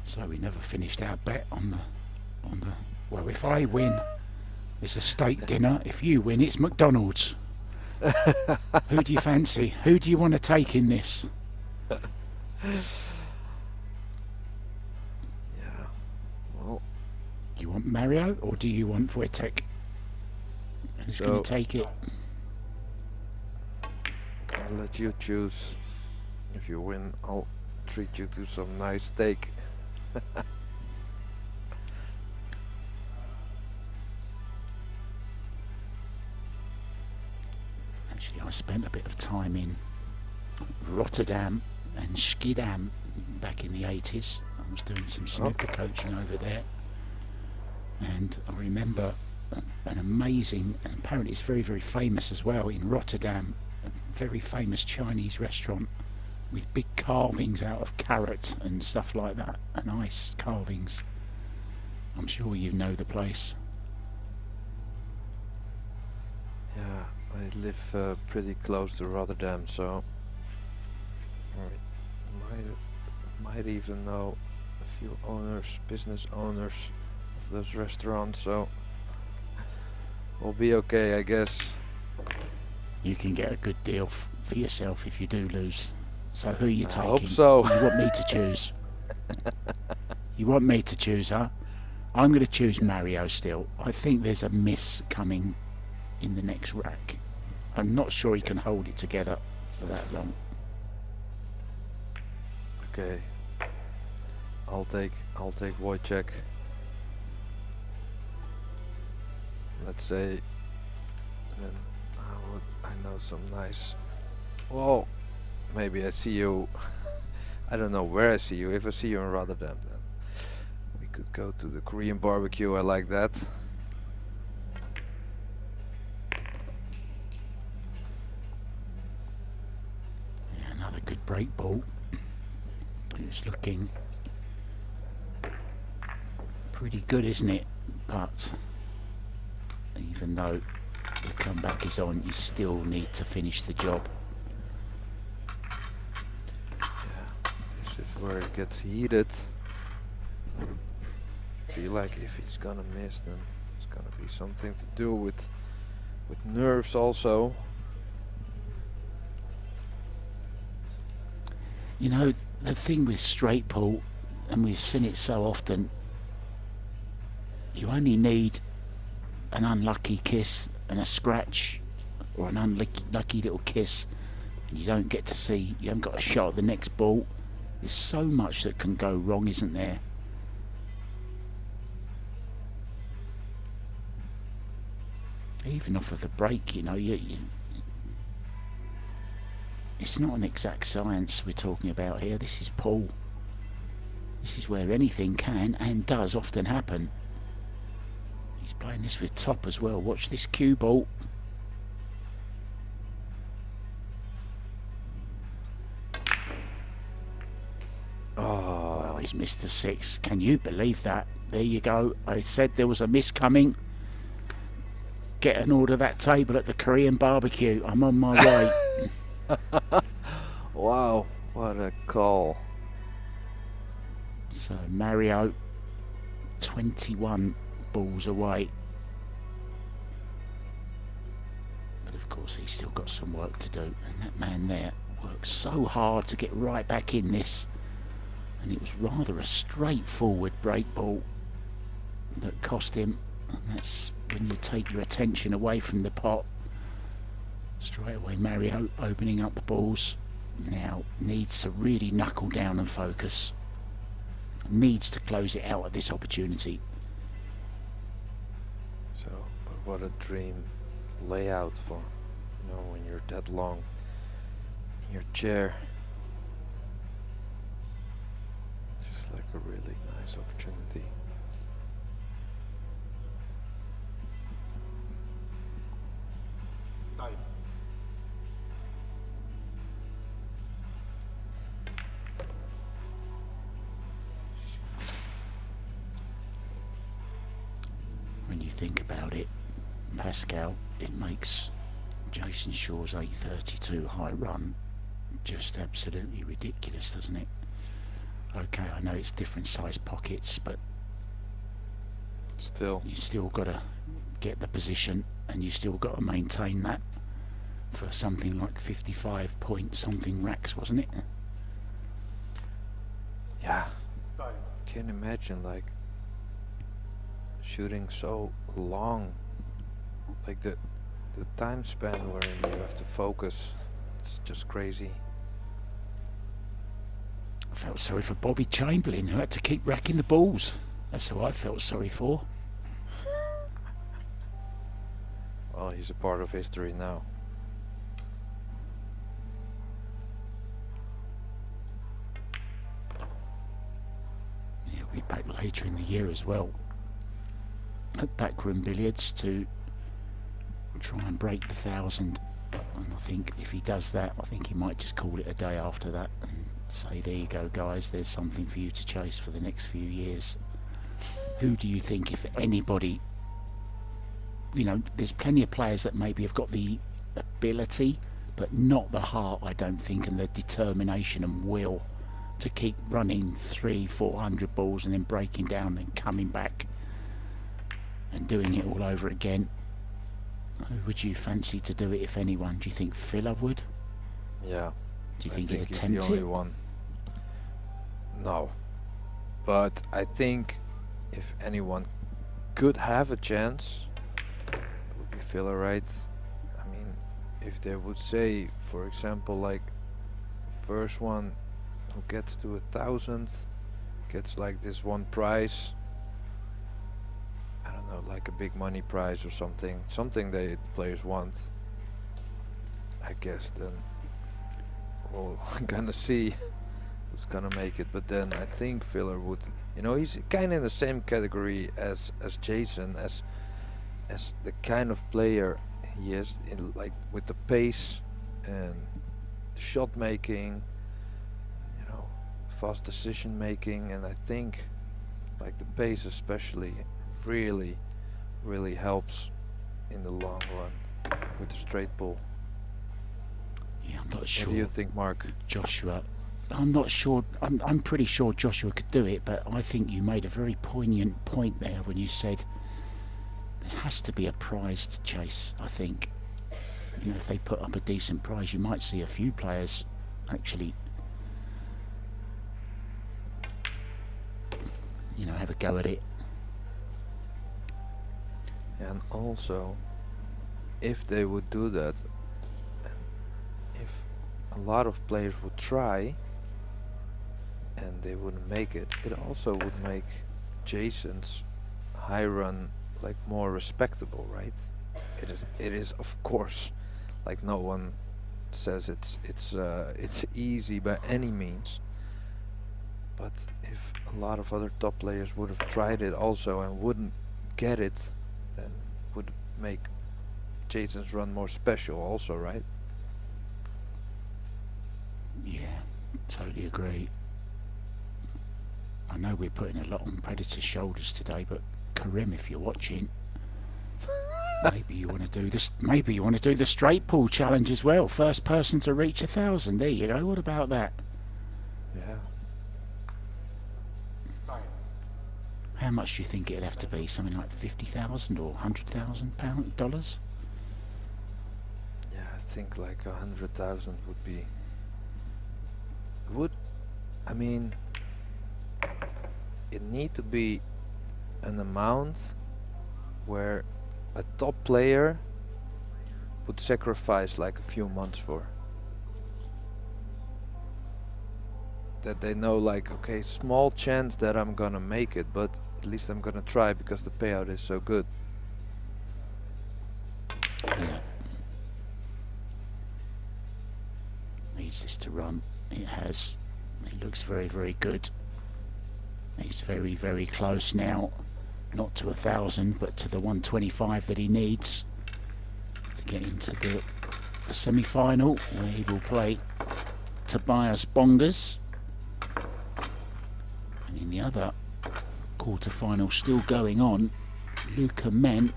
[SPEAKER 1] So we never finished our bet on the well, if I win it's a steak dinner, if you win it's McDonald's. Who do you fancy? Who do you want to take in this?
[SPEAKER 2] Yeah. Well,
[SPEAKER 1] You want Mario or do you want Wojciech? Who's going
[SPEAKER 2] So-
[SPEAKER 1] to take it?
[SPEAKER 2] I'll let you choose. If you win, I'll treat you to some nice steak.
[SPEAKER 1] Actually, I spent a bit of time in Rotterdam and Schiedam back in the 80s. I was doing some snooker coaching over there, and I remember an amazing, and apparently it's very, very famous as well, in Rotterdam, a very famous Chinese restaurant with big carvings out of carrot and stuff like that, and ice carvings. I'm sure you know the place.
[SPEAKER 2] Yeah, I live pretty close to Rotterdam, so I might even know a few owners, business owners of those restaurants, so we'll be okay, I guess.
[SPEAKER 1] You can get a good deal for yourself if you do lose. So who are you taking?
[SPEAKER 2] I hope so.
[SPEAKER 1] You want me to choose? You want me to choose, huh? I'm going to choose Mario still. I think there's a miss coming in the next rack. I'm not sure he can hold it together for that long.
[SPEAKER 2] Okay, I'll take SZEWCZYK. Let's say, then I know some nice. Well, maybe I see you. I don't know where I see you. If I see you in Rotterdam, then we could go to the Korean barbecue. I like that.
[SPEAKER 1] Yeah, another good break ball. It's looking pretty good, isn't it? But even though the comeback is on, you still need to finish the job.
[SPEAKER 2] Yeah, this is where it gets heated. I feel like if he's gonna miss, then it's gonna be something to do with nerves also.
[SPEAKER 1] You know, the thing with straight pull, and we've seen it so often, you only need an unlucky kiss and a scratch, or an unlucky little kiss, and you don't get to see, you haven't got a shot at the next ball. There's so much that can go wrong, isn't there? Even off of the break, you know, it's not an exact science we're talking about here. This is pull. This is where anything can and does often happen. He's playing this with top as well. Watch this cue ball.
[SPEAKER 2] Oh,
[SPEAKER 1] Well, he's missed the 6. Can you believe that? There you go. I said there was a miss coming. Get and order that table at the Korean barbecue. I'm on my way.
[SPEAKER 2] wow, what a call.
[SPEAKER 1] So Mario, 21 balls away. But of course he's still got some work to do. And that man there worked so hard to get right back in this. And it was rather a straightforward break ball that cost him. And that's when you take your attention away from the pot. Straight away Mario opening up the balls. Now needs to really knuckle down and focus. Needs to close it out at this opportunity.
[SPEAKER 2] So, but what a dream layout for, you know, when you're that long in your chair. It's like a really nice opportunity.
[SPEAKER 4] Time.
[SPEAKER 1] When you think about it, Pascal, it makes Jason Shaw's 832 high run just absolutely ridiculous, doesn't it? Okay, I know it's different size pockets, but
[SPEAKER 2] Still,
[SPEAKER 1] you still got to get the position, and you still got to maintain that for something like 55 point something racks, wasn't it?
[SPEAKER 2] yeah,
[SPEAKER 4] Time.
[SPEAKER 2] can't imagine like shooting so long, like the time span wherein you have to focus. It's just crazy.
[SPEAKER 1] felt sorry for Bobby Chamberlain, who had to keep racking the balls. That's who I felt sorry for.
[SPEAKER 2] Well, he's a part of history now.
[SPEAKER 1] He'll be back later in the year as well at Backroom Billiards to try and break the 1,000. And I think if he does that, I think he might just call it a day after that and say, there you go guys, there's something for you to chase for the next few years. Who do you think, if anybody, you know, there's plenty of players that maybe have got the ability but not the heart, I don't think, and the determination and will to keep running 300-400 balls and then breaking down and coming back and doing it all over again. Who would you fancy to do it, if anyone? Do you think Filler would?
[SPEAKER 2] Yeah.
[SPEAKER 1] Do you
[SPEAKER 2] I
[SPEAKER 1] think he'd
[SPEAKER 2] he's
[SPEAKER 1] attempt
[SPEAKER 2] the only
[SPEAKER 1] it?
[SPEAKER 2] one. No. But I think if anyone could have a chance, it would be Filler, right? I mean, if they would say, for example, like, first one who gets to 1,000 gets like this one prize. I don't know, like a big money prize or something. Something the players want. I guess then we'll gonna see who's gonna make it. But then I think Filler would, you know, he's kind of in the same category as Jason, as the kind of player he is, in, like, with the pace and shot making, you know, fast decision making. And I think like the pace especially really helps in the long run with the straight pull.
[SPEAKER 1] Yeah, I'm not sure.
[SPEAKER 2] What do you think, Mark?
[SPEAKER 1] Joshua, I'm not sure. I'm pretty sure Joshua could do it, but I think you made a very poignant point there when you said there has to be a prize to chase. I think, you know, if they put up a decent prize, you might see a few players actually, you know, have a go at it.
[SPEAKER 2] And also, if they would do that, and if a lot of players would try and they wouldn't make it, it also would make Jason's high run like more respectable, right? It is of course, like, no one says it's easy by any means, but if a lot of other top players would have tried it also and wouldn't get it, then would make Jason's run more special also, right?
[SPEAKER 1] Yeah, totally agree. I know we're putting a lot on Predator's shoulders today, but Karim, if you're watching, maybe you want to do this. Maybe you want to do the straight pull challenge as well. First person to reach 1,000. There you go. What about that?
[SPEAKER 2] Yeah.
[SPEAKER 1] How much do you think it'd have to be? Something like 50,000 or $100,000?
[SPEAKER 2] Yeah, I think like 100,000 would be. I mean, it need to be an amount where a top player would sacrifice like a few months for. That they know, like, okay, small chance that I'm gonna make it, but at least I'm gonna try because the payout is so good.
[SPEAKER 1] Yeah. Needs this to run. It has. It looks very, very good. He's very, very close now. Not to 1,000, but to the 125 that he needs to get into the semi-final, where he will play Tobias Bongers. And in the other quarter-final still going on, Luca Men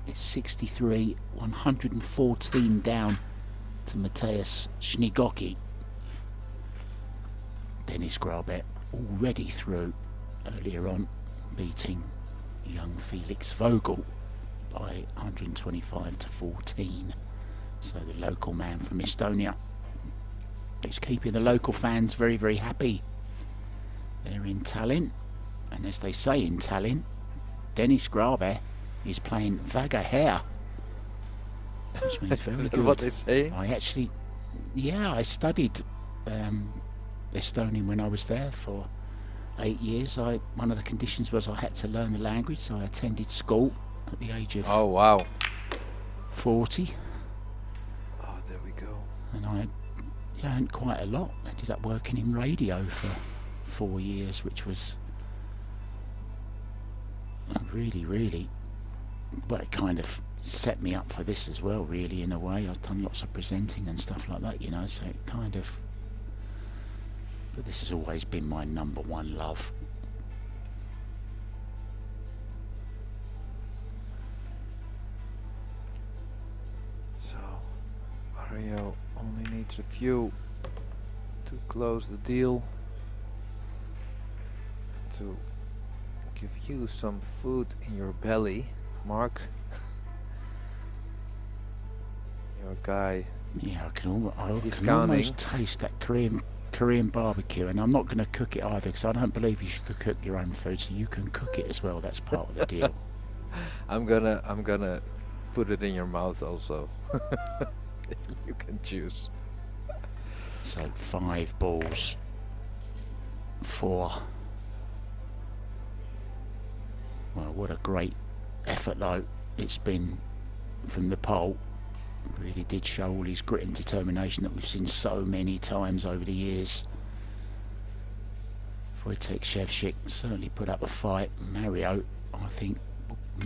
[SPEAKER 1] is 63, 114 down to Mateusz Śnigoki. Dennis Grabet already through earlier on, beating young Felix Vogel by 125 to 14. So the local man from Estonia is keeping the local fans very, very happy. They're in Tallinn, and as they say in Tallinn, Dennis Grabet is playing Vaga Hair, which means very
[SPEAKER 2] Is that
[SPEAKER 1] good.
[SPEAKER 2] what they say?
[SPEAKER 1] I actually, yeah, I studied Estonia when I was there for 8 years. One of the conditions was I had to learn the language, so I attended school at the age of
[SPEAKER 2] Oh wow.
[SPEAKER 1] 40,
[SPEAKER 2] Oh, there we go.
[SPEAKER 1] and I learned quite a lot. Ended up working in radio for 4 years, which was really, really, well, it kind of set me up for this as well, really, in a way. I've done lots of presenting and stuff like that, you know, so it kind of, but this has always been my number one love.
[SPEAKER 2] So Mario only needs a few to close the deal, to give you some food in your belly, Mark. Your guy.
[SPEAKER 1] Yeah, I can
[SPEAKER 2] He's
[SPEAKER 1] almost
[SPEAKER 2] counting.
[SPEAKER 1] taste that Korean barbecue, and I'm not going to cook it either, because I don't believe you should cook your own food, so you can cook it as well. That's part of the deal.
[SPEAKER 2] I'm gonna put it in your mouth also. You can choose.
[SPEAKER 1] So 5 balls, 4. Well, what a great effort though it's been from the pole. Really did show all his grit and determination that we've seen so many times over the years. SZEWCZYK certainly put up a fight. Mario, I think,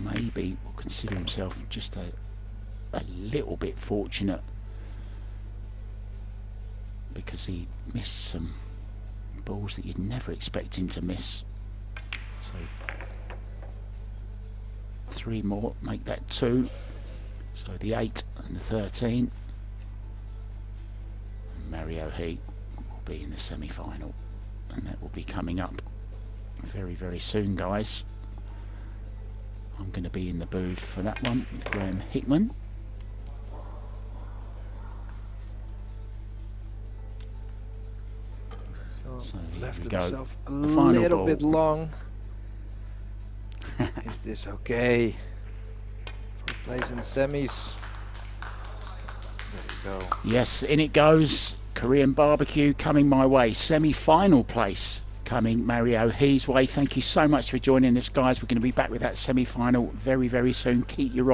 [SPEAKER 1] maybe will consider himself just a little bit fortunate, because he missed some balls that you'd never expect him to miss. So 3 more, make that 2. So the 8 and the 13. Mario He will be in the semi-final, and that will be coming up very, very soon, guys. I'm going to be in the booth for that one with Graham Hickman. So here
[SPEAKER 2] Left
[SPEAKER 1] we go.
[SPEAKER 2] himself a
[SPEAKER 1] The final
[SPEAKER 2] little
[SPEAKER 1] ball.
[SPEAKER 2] bit long. Is this okay for place in semis? There you go.
[SPEAKER 1] Yes, in it goes. Korean barbecue coming my way. Semi-final place coming Mario He's way. Thank you so much for joining us, guys. We're going to be back with that semi-final very, very soon. Keep your eye